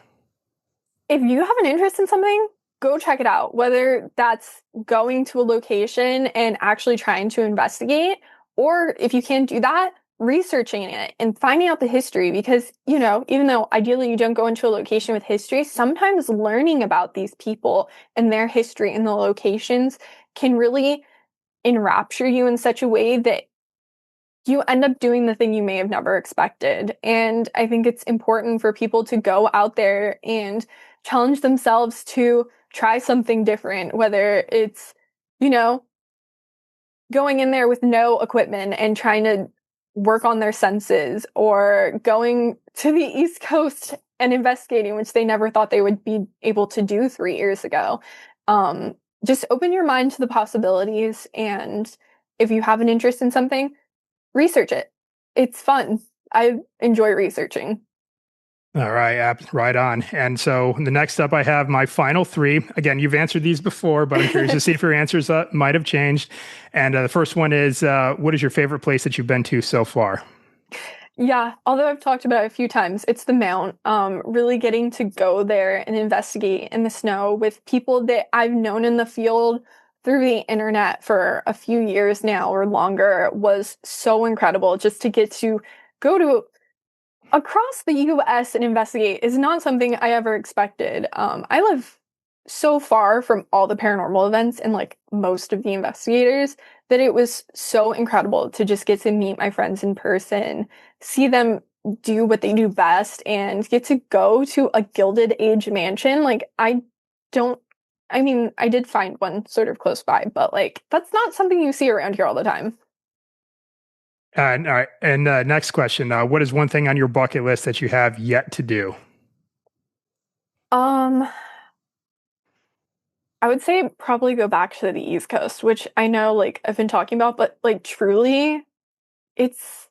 If you have an interest in something, go check it out, whether that's going to a location and actually trying to investigate, or if you can't do that, researching it and finding out the history. Because, even though ideally you don't go into a location with history, sometimes learning about these people and their history and the locations can really enrapture you in such a way that you end up doing the thing you may have never expected. And I think it's important for people to go out there and challenge themselves to try something different, whether it's, going in there with no equipment and trying to work on their senses, or going to the East Coast and investigating, which they never thought they would be able to do 3 years ago. Just open your mind to the possibilities. And if you have an interest in something, research it. It's fun. I enjoy researching. All right, right on. And so the next up, I have my final three. Again, you've answered these before, but I'm curious to see if your answers might have changed. And the first one is, what is your favorite place that you've been to so far? Yeah, although I've talked about it a few times, it's the Mount. Really getting to go there and investigate in the snow with people that I've known in the field through the internet for a few years now or longer was so incredible. Just to get to go to across the US and investigate is not something I ever expected. I live so far from all the paranormal events and most of the investigators that it was so incredible to just get to meet my friends in person, see them do what they do best, and get to go to a Gilded Age mansion. I did find one sort of close by, but that's not something you see around here all the time. All right. And next question. What is one thing on your bucket list that you have yet to do? I would say probably go back to the East Coast, which I know I've been talking about, but truly it's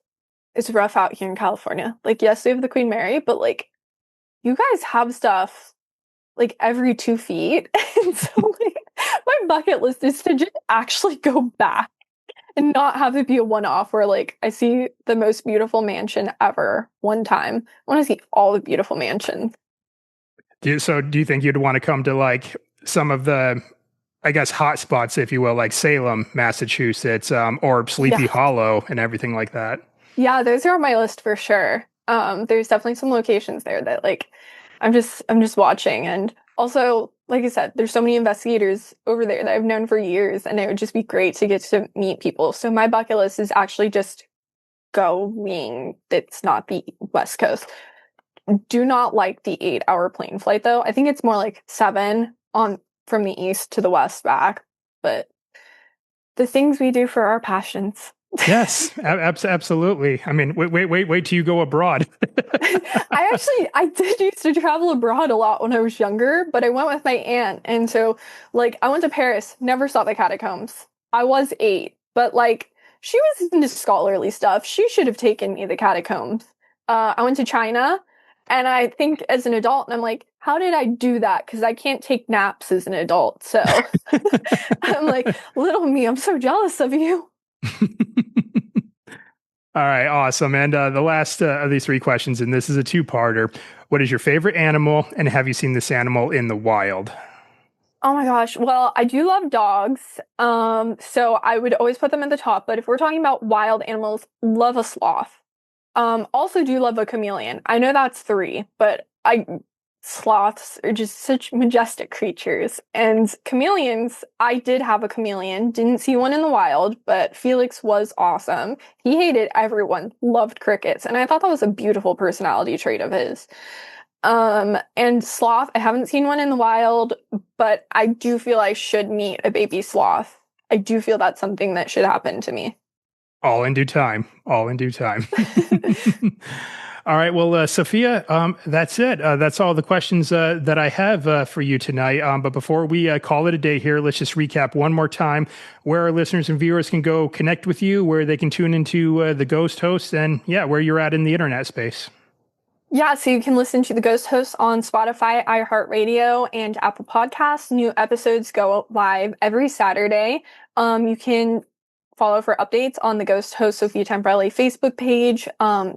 rough out here in California. Yes, we have the Queen Mary, but you guys have stuff every 2 feet. And so My bucket list is to just actually go back and not have it be a one-off where like I see the most beautiful mansion ever one time. I want to see all the beautiful mansions. Do you think you'd want to come to like some of the, I guess, hot spots, if you will, like Salem, Massachusetts, or Sleepy Yeah. Hollow and everything like that? Yeah, those are on my list for sure. There's definitely some locations there that like I'm just watching. And also, like I said, there's so many investigators over there that I've known for years, and it would just be great to get to meet people. So my bucket list is actually just going. It's not the West Coast. Do not like the 8-hour plane flight though. I think it's more like 7 on from the east to the west back. But the things we do for our passions. Yes, absolutely. I mean, wait till you go abroad. I did used to travel abroad a lot when I was younger, but I went with my aunt. And so, like, I went to Paris, never saw the catacombs. I was 8, but like, she was into scholarly stuff. She should have taken me the catacombs. I went to China, and I think as an adult, and I'm like, how did I do that? Because I can't take naps as an adult. So I'm like, little me, I'm so jealous of you. All right, awesome. And the last of these 3 questions, and this is a 2-parter. What is your favorite animal, and have you seen this animal in the wild? Oh my gosh. Well, I do love dogs. So I would always put them at the top. But if we're talking about wild animals, love a sloth. Also do love a chameleon. I know that's 3, but sloths are just such majestic creatures. And chameleons, I did have a chameleon, didn't see one in the wild, but Felix was awesome. He hated everyone, loved crickets, and I thought that was a beautiful personality trait of his. And sloth, I haven't seen one in the wild, but I do feel I should meet a baby sloth. I do feel that's something that should happen to me. All in due time. All in due time. All right. Well, Sophia, that's it. That's all the questions that I have for you tonight. But before we call it a day here, let's just recap one more time where our listeners and viewers can go connect with you, where they can tune into the Ghost Host, and where you're at in the internet space. Yeah, so you can listen to the Ghost Host on Spotify, iHeartRadio, and Apple Podcasts. New episodes go live every Saturday. You can follow for updates on the Ghost Host Sophia Temperilli Facebook page,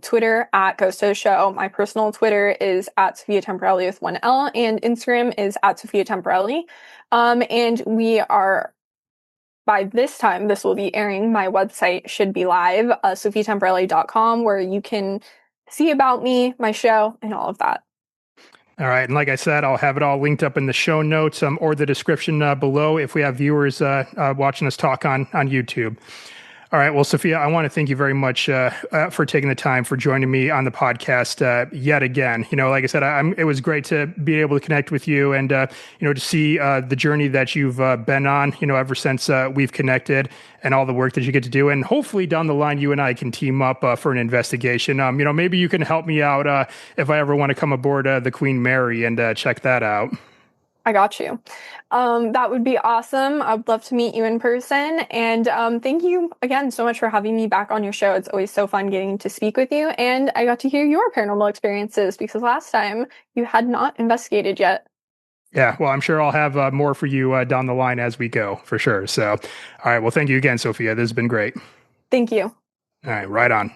Twitter at Ghost Host Show. My personal Twitter is at Sophia Temperilli with 1 L, and Instagram is at Sophia Temperilli. And we are, by this time, this will be airing, my website should be live, sophiatemperilli.com, where you can see about me, my show, and all of that. All right. And like I said, I'll have it all linked up in the show notes or the description below if we have viewers watching us talk on YouTube. All right. Well, Sophia, I want to thank you very much for taking the time for joining me on the podcast yet again. Like I said, it was great to be able to connect with you and, to see the journey that you've been on, ever since we've connected, and all the work that you get to do. And hopefully down the line, you and I can team up for an investigation. Maybe you can help me out if I ever want to come aboard the Queen Mary and check that out. I got you. That would be awesome. I'd love to meet you in person. And thank you again so much for having me back on your show. It's always so fun getting to speak with you. And I got to hear your paranormal experiences because last time you had not investigated yet. Yeah, well, I'm sure I'll have more for you down the line as we go, for sure. So, all right. Well, thank you again, Sophia. This has been great. Thank you. All right. Right on.